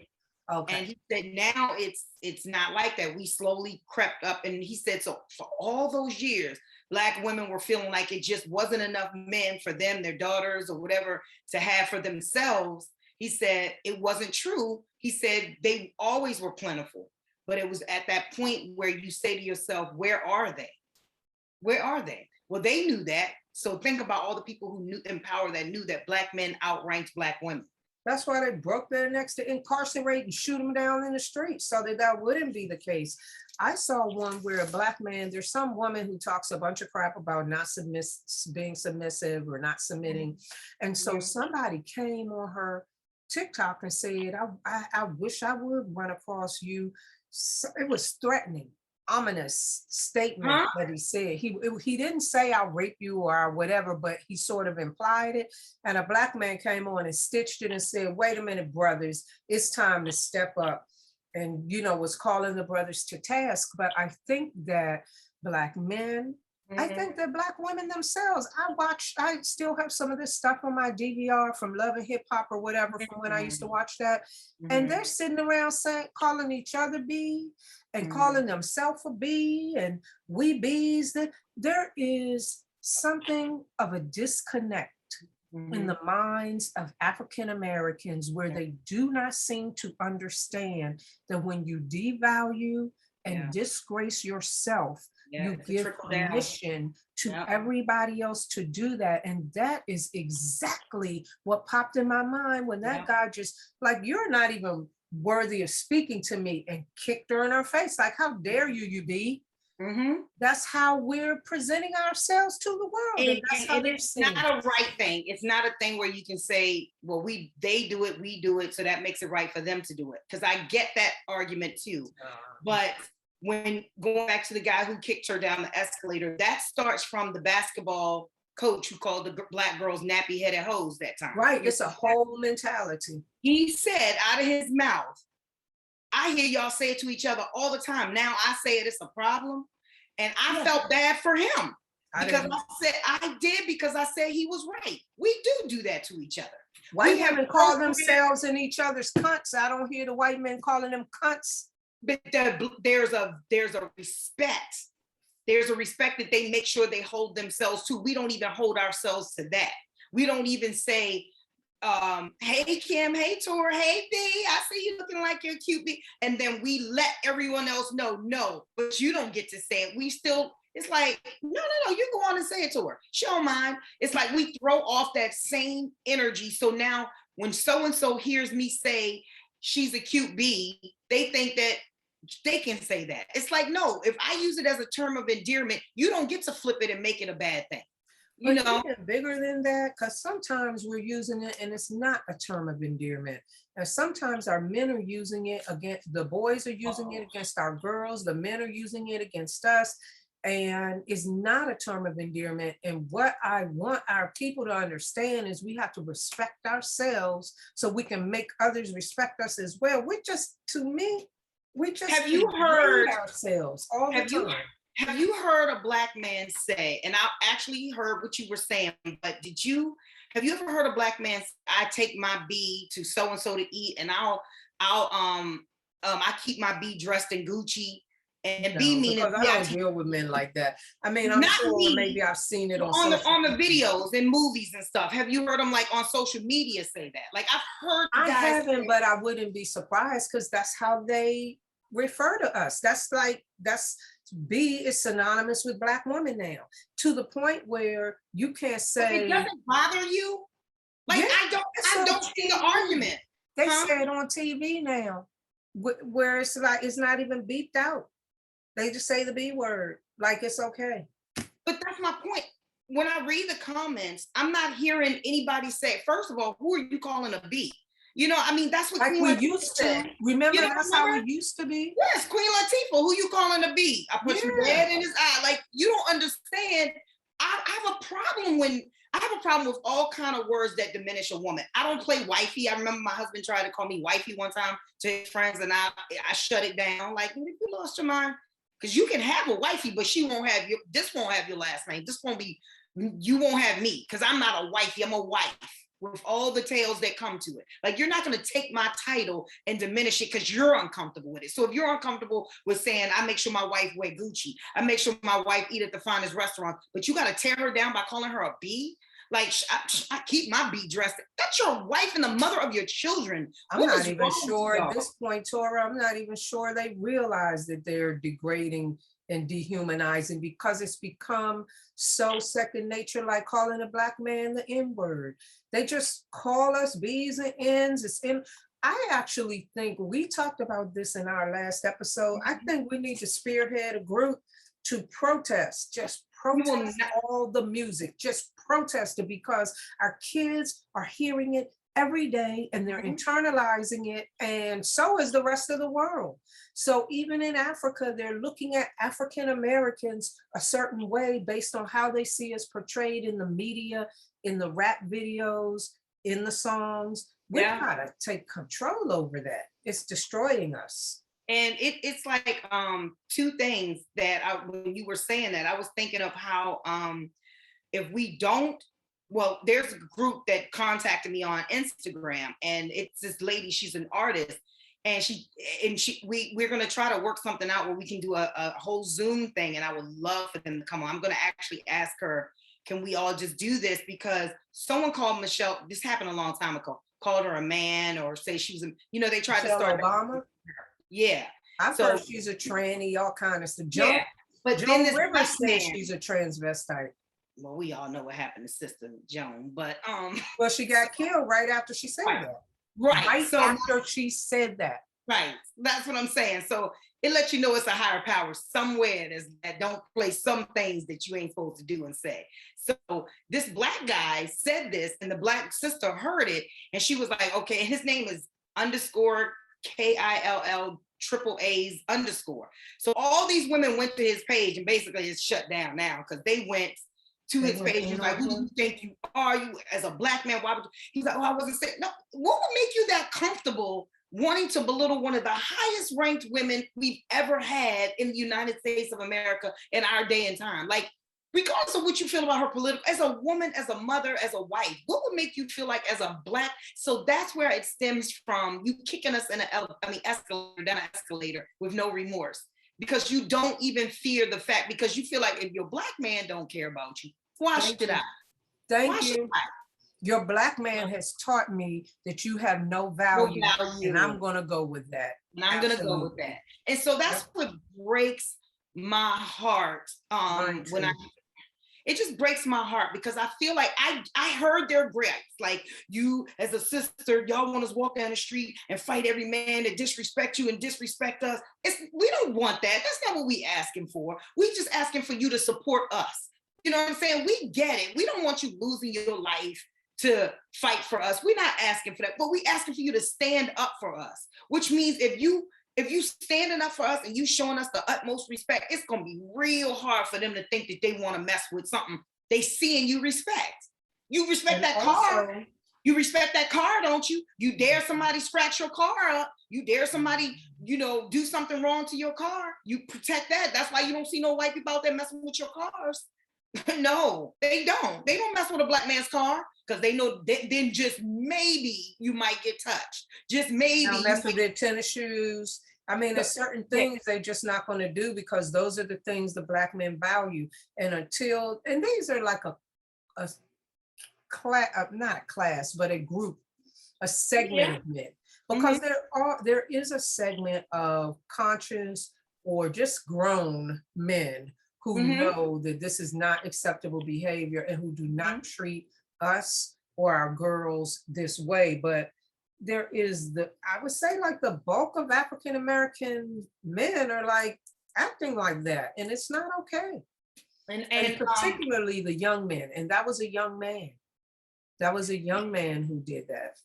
Okay. And he said now it's not like that. We slowly crept up. And he said, so for all those years, Black women were feeling like it just wasn't enough men for them, their daughters or whatever to have for themselves. He said it wasn't true. He said they always were plentiful, but it was at that point where you say to yourself, where are they? Where are they? Well, they knew that. So think about all the people who knew in power that knew that Black men outranked Black women. That's why they broke their necks to incarcerate and shoot them down in the streets so that wouldn't be the case. I saw one where a Black man, there's some woman who talks a bunch of crap about not being submissive or not submitting. And so somebody came on her TikTok and said, I wish I would run across you. So it was threatening. Ominous statement that he said. He didn't say I'll rape you or whatever, but he sort of implied it. And a Black man came on and stitched it and said, wait a minute, brothers, it's time to step up. And, you know, was calling the brothers to task. But I think that Black men, I think that Black women themselves, I still have some of this stuff on my DVR from Love and Hip Hop or whatever from when I used to watch that. And they're sitting around saying, calling each other B and calling themselves a B and we bees. That there is something of a disconnect in the minds of African Americans where they do not seem to understand that when you devalue and disgrace yourself, you give permission to everybody else to do that. And that is exactly what popped in my mind when that guy just like, you're not even worthy of speaking to me, and kicked her in her face. Like, how dare you be? That's how we're presenting ourselves to the world. And that's how they're it's not a right thing. It's not a thing where you can say, well, they do it, we do it, so that makes it right for them to do it. Because I get that argument too. But when going back to the guy who kicked her down the escalator, that starts from the basketball coach who called the Black girls nappy-headed hoes that time. Right, it's a whole mentality. He said out of his mouth, I hear y'all say it to each other all the time. Now I say it, it's a problem. And I felt bad for him. Because I said he was right. We do that to each other. White women call themselves and each other's cunts. I don't hear the white men calling them cunts. But there's a respect There's a respect that they make sure they hold themselves to. We don't even hold ourselves to that. We don't even say, hey Kim, hey Tor, hey B, I see you looking like you're cute B. And then we let everyone else know, no, but you don't get to say it. We still, it's like, no, you go on and say it to her. She don't mind. It's like we throw off that same energy. So now when so-and-so hears me say she's a cute B, they think that they can say that. It's like, no, if I use it as a term of endearment, you don't get to flip it and make it a bad thing. You But know, even bigger than that, because sometimes we're using it and it's not a term of endearment. And sometimes our men are using it against, the boys are using it against our girls, the men are using it against us, and it's not a term of endearment. And what I want our people to understand is we have to respect ourselves so we can make others respect us as well. We just, to me, we just have you heard ourselves all the time. Have you heard a Black man say, and I actually heard what you were saying, but have you ever heard a Black man say, I take my B to so-and-so to eat and I keep my B dressed in Gucci, and No, B meaning because I don't deal with men like that. I mean, I'm not sure me, maybe I've seen it on the videos and movies and stuff. Have you heard them like on social media say that? Like I've heard I guys haven't, say, but I wouldn't be surprised because that's how they refer to us. That's B is synonymous with Black woman now, to the point where you can't say it doesn't bother you. Like yeah, I don't see the argument. They say it on TV now, where it's like it's not even beeped out. They just say the B word, like it's okay. But that's my point. When I read the comments, I'm not hearing anybody say, first of all, who are you calling a B? You know, I mean, that's what like Queen we Latifah used said. to. Remember, You know, that's how it used to be. Yes, Queen Latifah, who you calling a B? I put some red in his eye. Like, you don't understand. I have a problem with all kind of words that diminish a woman. I don't play wifey. I remember my husband tried to call me wifey one time to his friends, and I shut it down. Like, you lost your mind. Because you can have a wifey, but this won't have your last name. This won't be, you won't have me, because I'm not a wifey, I'm a wife with all the tales that come to it. Like, you're not going to take my title and diminish it because you're uncomfortable with it. So if you're uncomfortable with saying, I make sure my wife wear Gucci, I make sure my wife eat at the finest restaurant, but you got to tear her down by calling her a B? Like, I keep my B dressed. That's your wife and the mother of your children. I'm not even sure at this point, Torah, I'm not even sure they realize that they're degrading and dehumanizing, because it's become so second nature, like calling a Black man the N-word. They just call us B's and N's. I actually think we talked about this in our last episode. I think we need to spearhead a group to protest, just protest all the music, just protest it, because our kids are hearing it every day and they're internalizing it, and so is the rest of the world. So even in Africa, they're looking at African Americans a certain way based on how they see us portrayed in the media, in the rap videos, in the songs. We gotta take control over that. It's destroying us. And it's like two things that when you were saying that, I was thinking of how if we don't, well, there's a group that contacted me on Instagram, and it's this lady, she's an artist, and we're gonna try to work something out where we can do a whole Zoom thing, and I would love for them to come on. I'm gonna actually ask her, can we all just do this? Because someone called Michelle, this happened a long time ago, called her a man, or say she was, they tried Michelle to start Obama. Yeah. I've heard she's a tranny, all kind of stuff. But Joan then this Rivers says she's a transvestite. Well, we all know what happened to Sister Joan, but well, she got killed right after she said that. Right. So after she said that. Right. That's what I'm saying. So it lets you know it's a higher power somewhere that don't play some things that you ain't supposed to do and say. So this Black guy said this, and the Black sister heard it, and she was like, okay, and his name is _ KILL _. So all these women went to his page, and basically it's shut down now because they went to his page. He's like, who do you think you are? You as a Black man, why would you? He's like, oh, I wasn't saying. No, what would make you that comfortable wanting to belittle one of the highest ranked women we've ever had in the United States of America in our day and time? Like, regardless of what you feel about her political, as a woman, as a mother, as a wife, what would make you feel like as a Black? So that's where it stems from, you kicking us in escalator, down an escalator with no remorse. because you don't even fear the fact, because you feel like if your black man don't care about you, why Thank should you. I? Thank Why should you. I? Your black man has taught me that you have no No value, and I'm value. going to go with that. And I'm gonna go with that. And so that's Yep. what breaks my heart. Mine When I too. It just breaks my heart, because I feel like I heard their gripes. Like, you as a sister, y'all want us to walk down the street and fight every man that disrespect you and disrespect us. We don't want that. That's not what we asking for. We just asking for you to support us. You know what I'm saying? We get it. We don't want you losing your life to fight for us. We're not asking for that, but we asking for you to stand up for us. Which means if you standing up for us and you showing us the utmost respect, it's gonna be real hard for them to think that they want to mess with something they see and you respect. You respect And that also, car. You respect that car, don't you? You dare somebody scratch your car up. You dare somebody, do something wrong to your car. You protect that. That's why you don't see no white people out there messing with your cars. No, they don't. They don't mess with a black man's car, because they know then just maybe you might get touched. Just maybe now you mess with might. their tennis shoes. I mean, there's certain things they're just not going to do because those are the things the black men value. And these are like a class, not a class, but a group, a segment Yeah. of men. Mhm. Because there is a segment of conscious or just grown men who Mhm. know that this is not acceptable behavior and who do not Mhm. treat us or our girls this way. But there is I would say like the bulk of African American men are like acting like that, and it's not okay. And And and particularly the young men. And that was a young man. That was a young man who did that.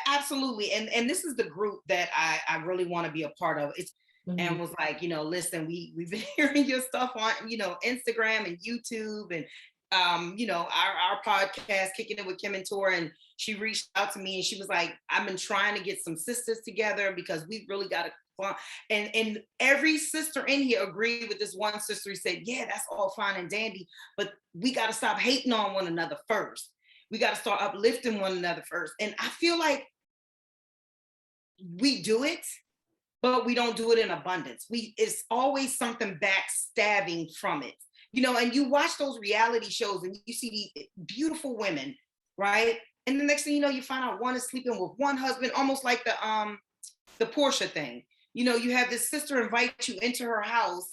Absolutely. And this is the group that I really want to be a part of. Mhm. And was like, listen, we've been hearing your stuff on, Instagram and YouTube, and our podcast, Kicking It with Kimm and Torra. And she reached out to me and she was like, I've been trying to get some sisters together because we've really got to. And every sister in here agreed with this one sister who said, yeah, that's all fine and dandy, but we got to stop hating on one another first. We got to start uplifting one another first. And I feel like we do it, but we don't do it in abundance. It's always something backstabbing from it. And you watch those reality shows and you see these beautiful women, right? And the next thing you know, you find out one is sleeping with one husband, almost like the Portia thing. You have this sister invite you into her house.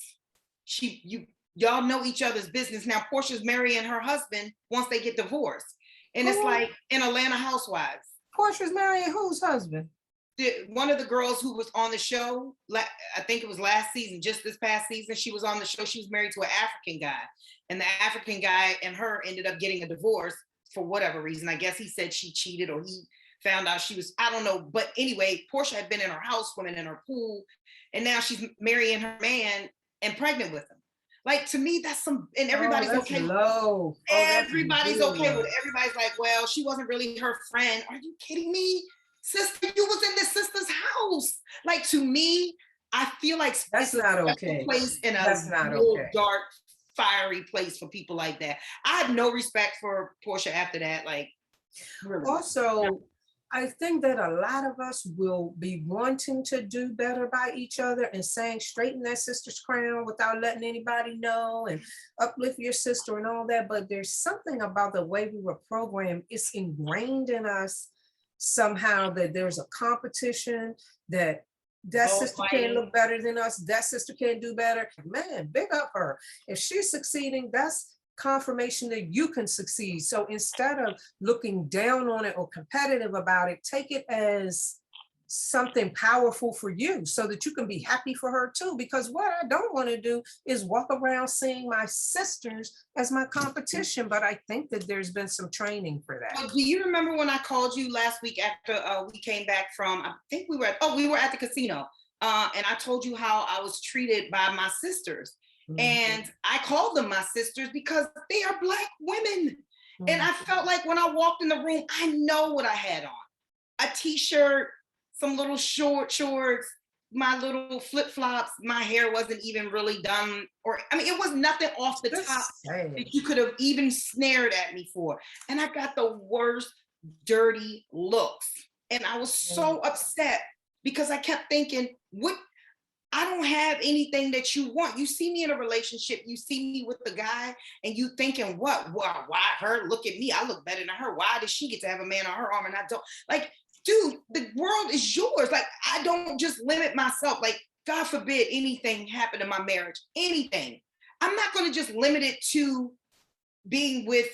Y'all know each other's business. Now Portia's marrying her husband once they get divorced. And it's like in Atlanta Housewives. Portia's marrying whose husband? One of the girls who was on the show, I think it was last season, just this past season, she was on the show. She was married to an African guy, and the African guy and her ended up getting a divorce for whatever reason. I guess he said she cheated, or he found out she was, I don't know. But anyway, Portia had been in her house, swimming in her pool, and now she's marrying her man and pregnant with him. Like, to me, that's and everybody's okay. Low. Everybody's okay with it. Everybody's like, well, she wasn't really her friend. Are you kidding me? Sister, you was in this sister's house. Like, to me, I feel like that's not okay. Place in that's not real okay. Dark, fiery place for people like that. I had no respect for Portia after that. Like, really. Also, I think that a lot of us will be wanting to do better by each other and saying straighten that sister's crown without letting anybody know and uplift your sister and all that. But there's something about the way we were programmed. It's ingrained in us somehow that there's a competition, that sister can't look better than us, that sister can't do better. Man, big up her. If she's succeeding, that's confirmation that you can succeed. So instead of looking down on it or competitive about it, take it as something powerful for you so that you can be happy for her too. Because what I don't want to do is walk around seeing my sisters as my competition. But I think that there's been some training for that. Well, do you remember when I called you last week after we came back from, I think we were at the casino, and I told you how I was treated by my sisters. Mm-hmm. And I called them my sisters because they are Black women. Mm-hmm. And I felt like when I walked in the room, I know what I had on. A t-shirt, some little shorts, my little flip-flops. My hair wasn't even really done. It was nothing off the top that you could have even snared at me for. And I got the worst dirty looks. And I was so upset because I kept thinking, I don't have anything that you want. You see me in a relationship, you see me with the guy, and you thinking, what? Why her? Look at me. I look better than her. Why does she get to have a man on her arm and I don't? Like, dude, the world is yours. Like, I don't just limit myself. Like, God forbid anything happen in my marriage, anything. I'm not going to just limit it to being with,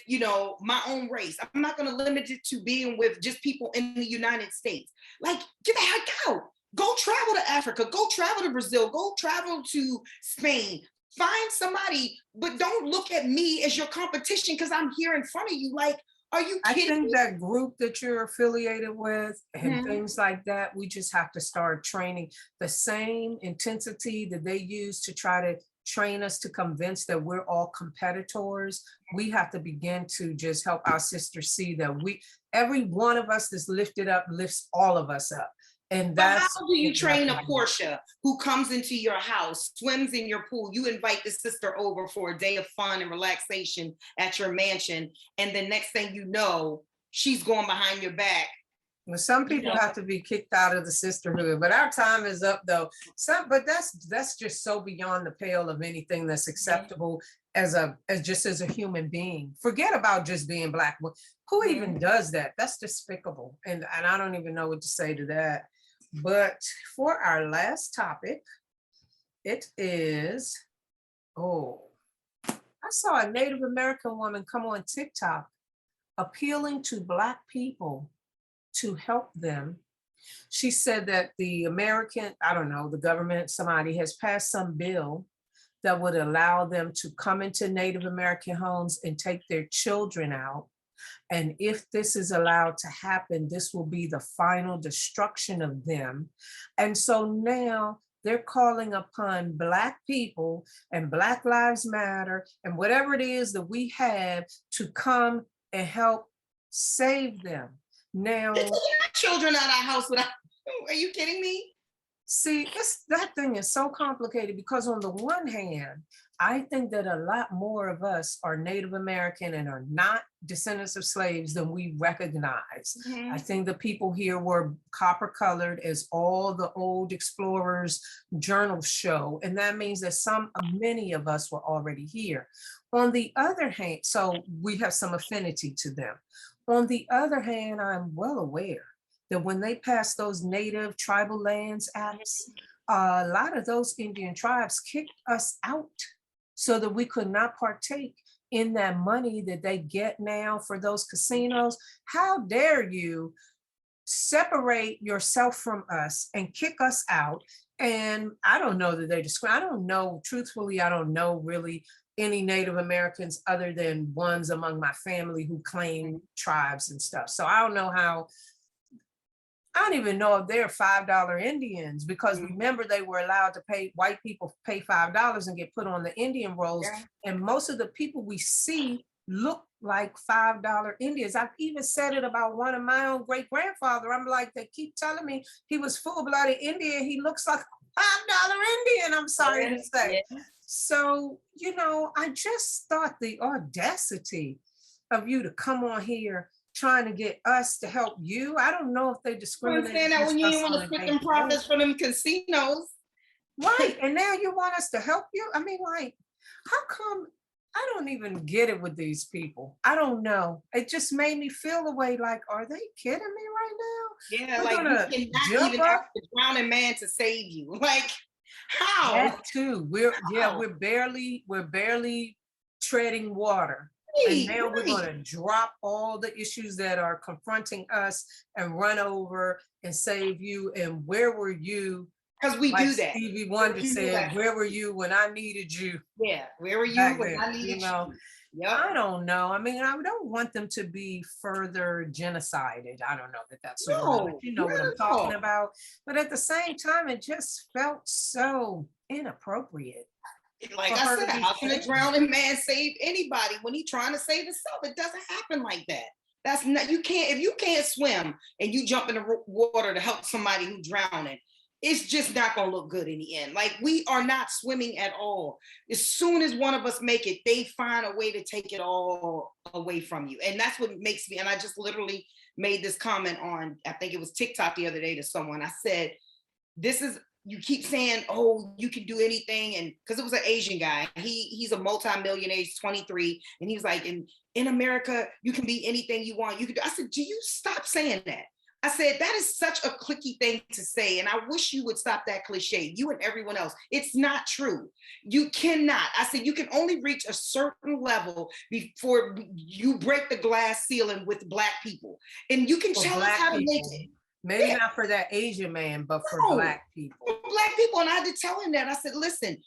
my own race. I'm not going to limit it to being with just people in the United States. Like, get the heck out. Go travel to Africa. Go travel to Brazil. Go travel to Spain. Find somebody, but don't look at me as your competition because I'm here in front of you. Like, are you I kidding think me? that group that you're affiliated with and Mhm. things like that, we just have to start training the same intensity that they use to try to train us to convince that we're all competitors. We have to begin to just help our sisters see that every one of us that's lifted up lifts all of us up. And But how that's do you what we have train to a do. Portia who comes into your house, swims in your pool? You invite the sister over for a day of fun and relaxation at your mansion, and the next thing you know, she's going behind your back. Well, some You people know, have to be kicked out of the sisterhood, but our time is up though. But that's just so beyond the pale of anything that's acceptable as a human being. Forget about just being black. Who even does that? That's despicable. And I don't even know what to say to that. But for our last topic, it is, oh, I saw a Native American woman come on TikTok appealing to Black people to help them. She said that the American, I don't know, the government, somebody has passed some bill that would allow them to come into Native American homes and take their children out. And if this is allowed to happen, this will be the final destruction of them. And so now they're calling upon Black people and Black Lives Matter and whatever it is that we have to come and help save them. Now, they're taking our children out of our house without. Are you kidding me? see, that thing is so complicated because on the one hand, I think that a lot more of us are Native American and are not descendants of slaves than we recognize. I think the people here were copper colored, as all the old explorers journals show. And that means that many of us were already here. On the other hand, so we have some affinity to them. On the other hand, I'm well aware that when they passed those native tribal lands acts, a lot of those Indian tribes kicked us out so that we could not partake in that money that they get now for those casinos. How dare you separate yourself from us and kick us out? And I don't know that I don't know, truthfully, I don't know really any Native Americans other than ones among my family who claim tribes and stuff. So I don't know how. I don't even know if they're $5 Indians because remember they were allowed to pay, white people pay $5 and get put on the Indian rolls. Yeah. And most of the people we see look like $5 Indians. I've even said it about one of my own great grandfather. I'm like, they keep telling me he was full-blooded Indian. He looks like a $5 Indian, I'm sorry to say. Yeah. So, I just thought the audacity of you to come on here trying to get us to help you. I don't know if they I'm discriminate saying that when against you us didn't want on to a split them daily profits basis. for them casinos. Right. And now you want us to help you? I mean, like, how come I don't even get it with these people? I don't know. It just made me feel the way like, are they kidding me right now? Yeah, We're like gonna you cannot jump even ask up. the drowning man to save you. Like, how? That too. How? We're barely treading water. And Right, now we're right. going to drop all the issues that are confronting us and run over and save you. And where were you? Because we Like do that. Stevie Wonder You do said, that. where were you when I needed you Yeah. Where were you back when then? I needed you? Yep. I don't know. I mean, I don't want them to be further genocided. I don't know that that's the word, but No, you know not what I'm at talking all. about. But at the same time, it just felt so inappropriate Like for I her said, to be how can a saying. drowning man save anybody when he's trying to save himself? It doesn't happen like that. That's not, you can't, if you can't swim and you jump in the water to help somebody who's drowning, it's just not going to look good in the end. Like, we are not swimming at all. As soon as one of us make it, they find a way to take it all away from you. And that's what makes me, and I just literally made this comment on, I think it was TikTok the other day to someone. I said, this is you keep saying, oh, you can do anything. And because it was an Asian guy, he's a multi-millionaire, he's 23. And he was like, in America, you can be anything you want. You can do. I said, do you stop saying that? I said, that is such a cliquey thing to say. And I wish you would stop that cliche, you and everyone else. It's not true. You cannot. I said, you can only reach a certain level before you break the glass ceiling with Black people. And you can tell us how to make it. Maybe not for that Asian man, but for Black people. For Black people. And I had to tell him that. I said, listen,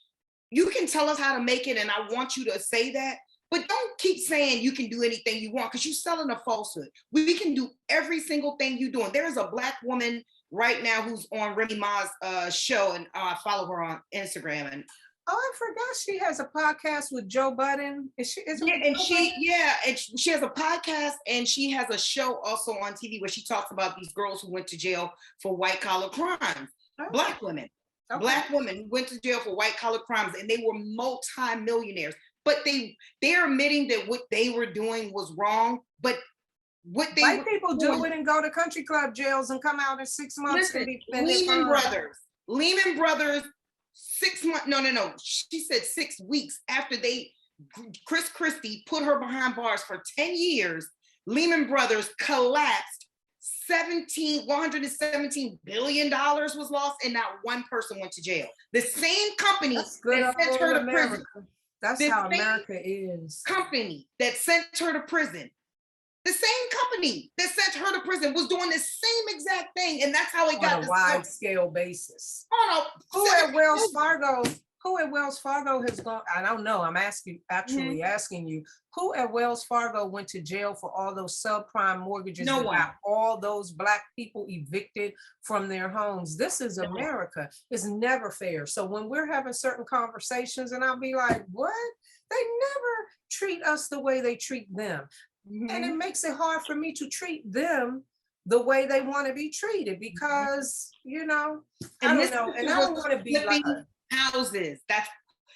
you can tell us how to make it. And I want you to say that. But don't keep saying you can do anything you want, because you're selling a falsehood. We can do every single thing you're doing. There's a Black woman right now who's on Remy Ma's show, and I follow her on Instagram. And I forgot she has a podcast with Joe Budden. She has a podcast, and she has a show also on TV where she talks about these girls who went to jail for white collar crimes. Oh. Black women. Okay. Black women who went to jail for white collar crimes, and they were multi-millionaires. But they're admitting that what they were doing was wrong. But what they white people do it and go to country club jails and come out in 6 months. Listen, Lehman Brothers, 6 months. No. She said 6 weeks after Chris Christie put her behind bars for 10 years. Lehman Brothers collapsed. $117 billion was lost, and not one person went to jail. The same company that sent her to prison. That's how America is. Company that sent her to prison. The same company that sent her to prison was doing the same exact thing. And that's how it got on a wide scale basis. Who at Wells Fargo has gone? I don't know. I'm asking you, who at Wells Fargo went to jail for all those subprime mortgages? No one. Got all those Black people evicted from their homes. This is America. It's never fair. So when we're having certain conversations, and I'll be like, what? They never treat us the way they treat them. Mm-hmm. And it makes it hard for me to treat them the way they want to be treated, because, I don't know. And I don't want to be like houses.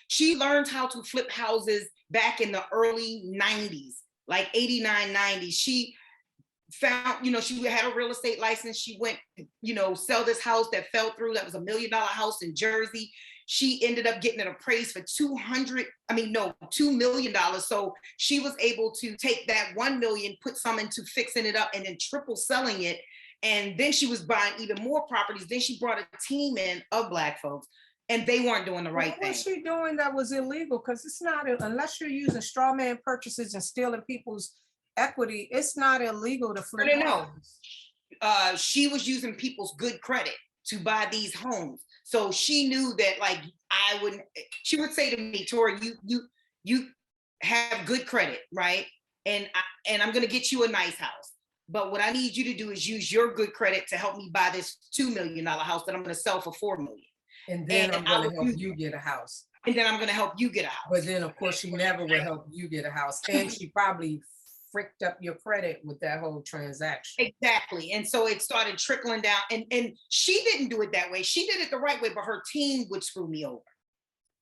She learned how to flip houses back in the early 90s, like 89, 90. She found, she had a real estate license. She went, sell this house that fell through. That was $1 million house in Jersey. She ended up getting it appraised for $2 million. So she was able to take that 1 million, put some into fixing it up, and then triple selling it. And then she was buying even more properties. Then she brought a team in of Black folks, and they weren't doing the right thing. What was she doing that was illegal? Because it's not, unless you're using straw man purchases and stealing people's equity, it's not illegal to flip homes. She was using people's good credit to buy these homes. So she knew that, she would say to me, Torra, you have good credit, right? And I'm going to get you a nice house. But what I need you to do is use your good credit to help me buy this $2 million house that I'm going to sell for $4 million. And then I'm going to help you get a house. And then I'm going to help you get a house. But then, of course, she never would help you get a house. And she probably fricked up your credit with that whole transaction. Exactly. And so it started trickling down. And she didn't do it that way. She did it the right way, but her team would screw me over.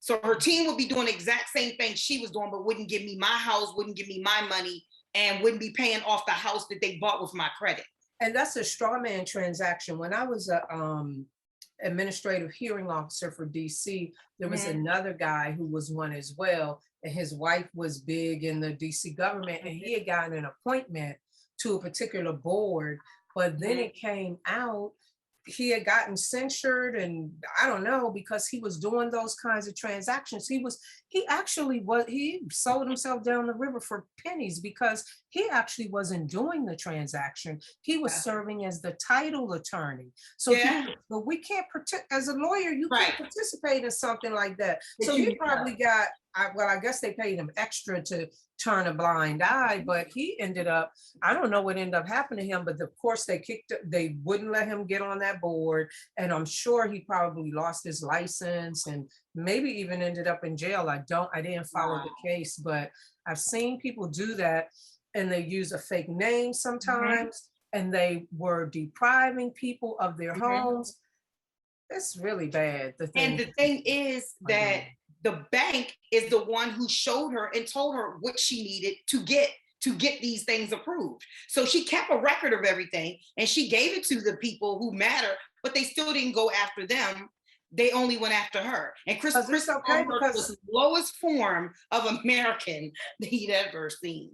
So her team would be doing the exact same thing she was doing, but wouldn't give me my house, wouldn't give me my money, and wouldn't be paying off the house that they bought with my credit. And that's a straw man transaction. When I was a administrative hearing officer for DC, there was another guy who was one as well. And his wife was big in the DC government, and he had gotten an appointment to a particular board, but then it came out he had gotten censured, and I don't know, because he was doing those kinds of transactions. He sold himself down the river for pennies, because he actually wasn't doing the transaction. He was serving as the title attorney. So but we can't as a lawyer, you can't participate in something like that. So he probably got, I guess they paid him extra to turn a blind eye, but he ended up, I don't know what ended up happening to him, but of course they wouldn't let him get on that board. And I'm sure he probably lost his license and maybe even ended up in jail. I didn't follow the case, but I've seen people do that, and they use a fake name sometimes, and they were depriving people of their homes. It's really bad. The thing is that the bank is the one who showed her and told her what she needed to get these things approved. So she kept a record of everything, and she gave it to the people who matter, but they still didn't go after them. they only went after her. And Chris it's okay was the lowest form of American that he'd ever seen.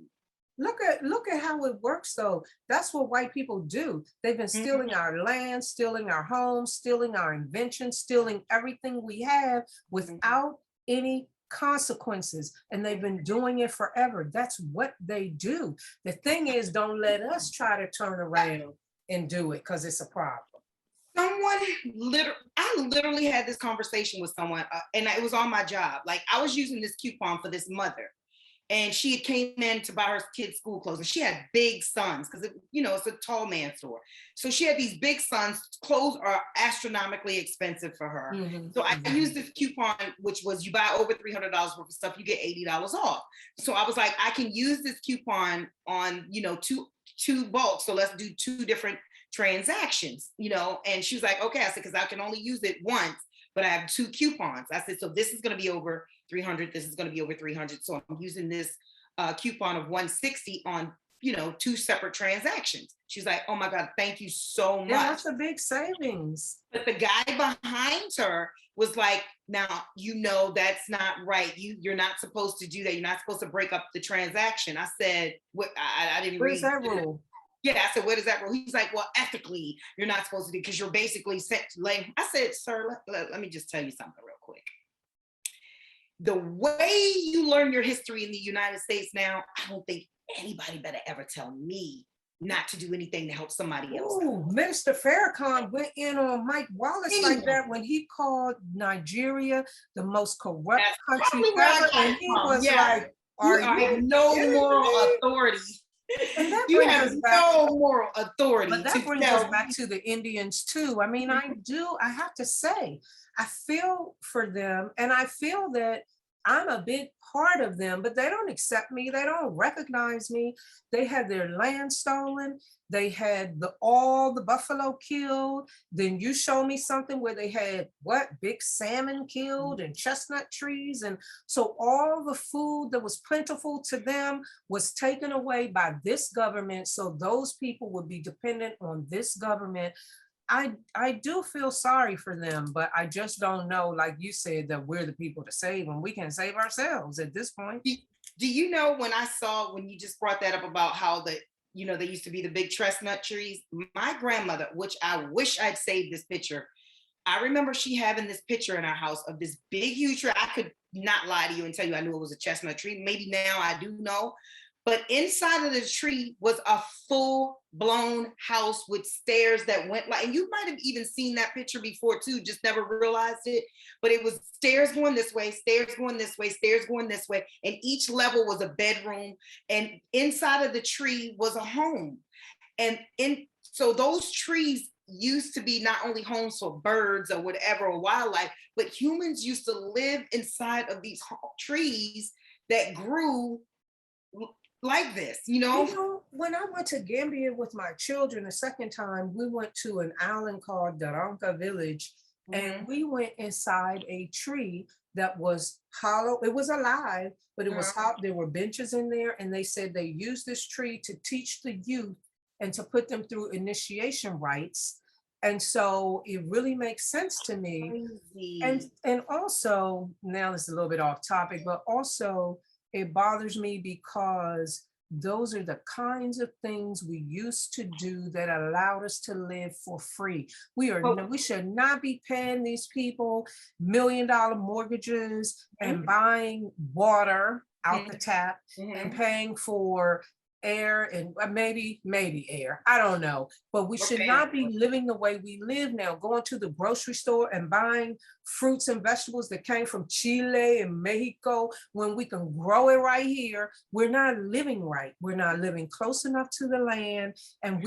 Look at how it works though. That's what white people do. They've been stealing our land, stealing our homes, stealing our inventions, stealing everything we have without any consequences. And they've been doing it forever. That's what they do. The thing is, don't let us try to turn around and do it because it's a problem. I literally had this conversation with someone, and it was on my job. Like, I was using this coupon for this mother, and she came in to buy her kids' school clothes, and she had big sons because it's a tall man store. So she had these big sons. Clothes are astronomically expensive for her. So I used this coupon, which was you buy over $300 worth of stuff, you get $80 off. So I was like, I can use this coupon on two bulks. So let's do two different transactions, and she was like, okay. I said, because I can only use it once, but I have two coupons. I said, so this is going to be over 300, this is going to be over 300, so I'm using this coupon of 160 on two separate transactions. She's like, oh my God, thank you so much. Yeah, that's a big savings. But the guy behind her was like, now that's not right. You're not supposed to do that. You're not supposed to break up the transaction. I said, what? I didn't read. Where's that rule? Yeah, I said, what is that rule? He's like, well, ethically, you're not supposed to do, because you're basically sent to lay. I said, sir, let me just tell you something real quick. The way you learn your history in the United States now, I don't think anybody better ever tell me not to do anything to help somebody else. Ooh, Minister Farrakhan went in on Mike Wallace like that when he called Nigeria the most corrupt country ever. And he was like, you have no moral authority. And that you have no moral authority. But that brings us back to the Indians too. I mean, I have to say, I feel for them, and I feel that I'm a big part of them, but they don't accept me. They don't recognize me. They had their land stolen. They had all the buffalo killed. Then you show me something where they had big salmon killed and chestnut trees. And so all the food that was plentiful to them was taken away by this government. So those people would be dependent on this government. I do feel sorry for them, but I just don't know, like you said, that we're the people to save them. We can save ourselves at this point. Do you know, when you just brought that up about how they used to be the big chestnut trees, my grandmother, which I wish I'd saved this picture, I remember she having this picture in our house of this big, huge tree. I could not lie to you and tell you I knew it was a chestnut tree. Maybe now I do know. But inside of the tree was a full-blown house with stairs that went and you might have even seen that picture before too, just never realized it. But it was stairs going this way, stairs going this way, stairs going this way. And each level was a bedroom. And inside of the tree was a home. And so those trees used to be not only homes for birds or whatever, or wildlife, but humans used to live inside of these trees that grew like this, when I went to Gambia with my children the second time, we went to an island called Daranka Village, and we went inside a tree that was hollow. It was alive, but it was hollow. There were benches in there, and they said they used this tree to teach the youth and to put them through initiation rites. And so it really makes sense to me. And also, now this is a little bit off topic, but also it bothers me because those are the kinds of things we used to do that allowed us to live for free. We should not be paying these people $1 million mortgages and buying water out the tap and paying for air and maybe air. I don't know. But we should not be living the way we live now, going to the grocery store and buying fruits and vegetables that came from Chile and Mexico when we can grow it right here. We're not living right. We're not living close enough to the land, and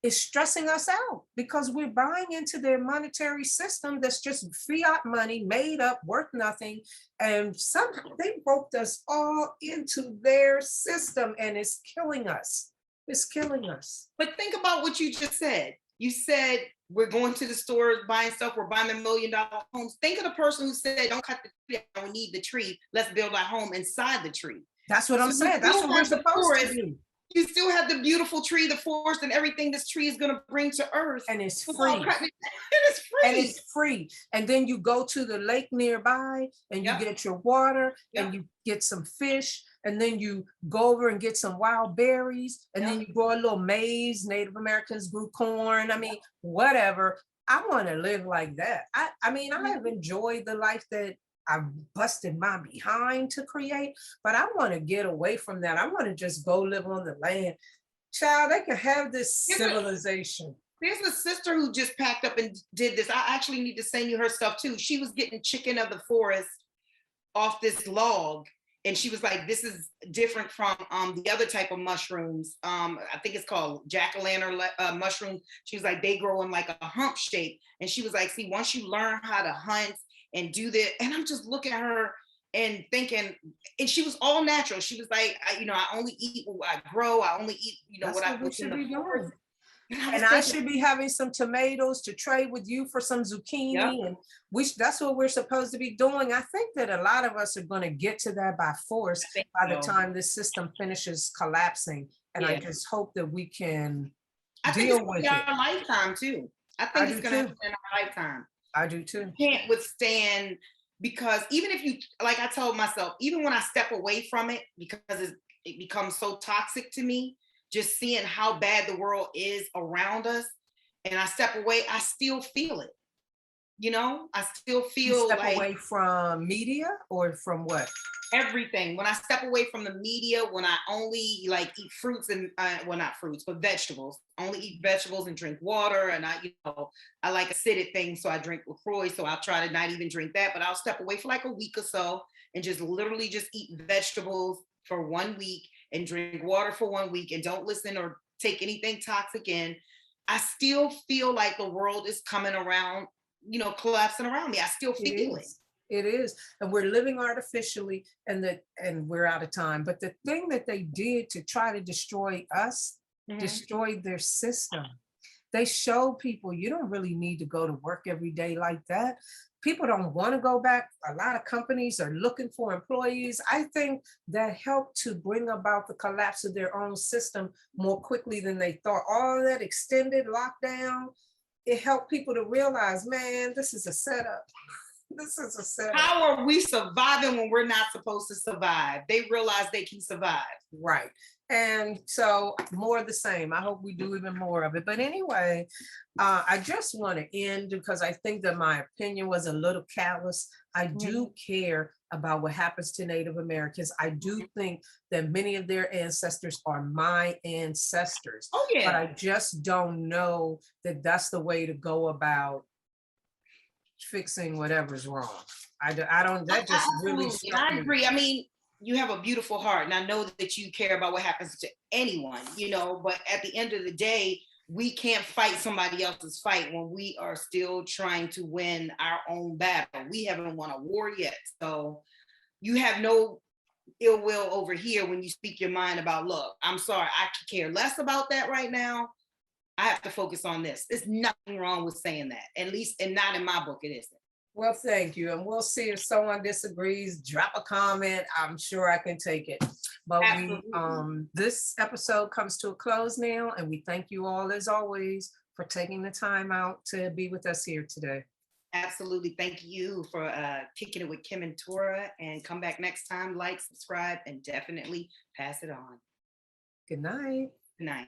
it's stressing us out because we're buying into their monetary system that's just fiat money made up, worth nothing. And somehow they roped us all into their system, and it's killing us. It's killing us. But think about what you just said. You said we're going to the store buying stuff. We're buying $1 million homes. Think of the person who said, don't cut the tree down, we need the tree. Let's build our home inside the tree. That's what I'm saying. That's what we're supposed to do. You still have the beautiful tree, the forest, and everything this tree is gonna bring to earth. And it's Without free. cutting it. And it's And free. it's free. And then you go to the lake nearby and you Yep. get your water and Yep. you get some fish. And then you go over and get some wild berries. And then Yep. you grow a little maize. Native Americans grew corn. I mean, whatever. I want to live like that. I mean, I have enjoyed the life that I've busted my behind to create, but I want to get away from that. I want to just go live on the land. Child, they can have this Here's a civilization. There's a sister who just packed up and did this. I actually need to send you her stuff too. She was getting chicken of the forest off this log, and she was like, "This is different from the other type of mushrooms. I think it's called jack-o'-lantern mushroom." She was like, "They grow in like a hump shape," and she was like, "See, once you learn how to hunt and do that," and I'm just looking at her and thinking, and she was all natural. She was like, I only eat what I grow. I only eat, That's what we what's in should the be forest. doing. And I was And I thinking, should be having some tomatoes to trade with you for some yep, zucchini. And that's what we're supposed to be doing. I think that a lot of us are going to get to that by force I think by the so. time this system finishes collapsing. And I Yeah. just hope that we can I think it's deal gonna be with it. our lifetime too. I I think it's do gonna happen too. in our lifetime. I do too. Can't withstand, because even if you, like I told myself, even when I step away from it because it becomes so toxic to me, just seeing how bad the world is around us, and I step away, I still feel it. I still You feel step like away from media or from what? everything. When I step away from the media, when I only like eat fruits and well, not fruits, but vegetables, only eat vegetables and drink water. And I like acidic things, so I drink LaCroix. So I'll try to not even drink that, but I'll step away for like a week or so and just literally just eat vegetables for 1 week and drink water for 1 week and don't listen or take anything toxic in. I still feel like the world is coming around, collapsing around me. I still It feel it. is. It is. And we're living artificially and we're out of time. But the thing that they did to try to destroy us, Mhm. destroyed their system. They show people you don't really need to go to work every day like that. People don't want to go back. A lot of companies are looking for employees. I think that helped to bring about the collapse of their own system more quickly than they thought. All that extended lockdown, it helped people to realize, man, this is a setup. This is a setup. How are we surviving when we're not supposed to survive? They realize they can survive. Right. And so more of the same. I hope we do even more of it. But anyway, I just want to end because I think that my opinion was a little callous. I do care about what happens to Native Americans. I do think that many of their ancestors are my ancestors, Oh but yeah. I just don't know that that's the way to go about fixing whatever's wrong. I don't, that just really Absolutely. And struck I me. agree. I mean, you have a beautiful heart, and I know that you care about what happens to anyone, but at the end of the day, we can't fight somebody else's fight when we are still trying to win our own battle. We haven't won a war yet. So you have no ill will over here when you speak your mind about, look, I'm sorry, I care less about that right now. I have to focus on this. There's nothing wrong with saying that, at least, and not in my book, it isn't. Well, thank you. And we'll see if someone disagrees, drop a comment. I'm sure I can take it. But Absolutely. this episode comes to a close now, and we thank you all as always for taking the time out to be with us here today. Absolutely. Thank you for kicking it with Kimm and Torra. And come back next time, like, subscribe, and definitely pass it on. Good night. Good night.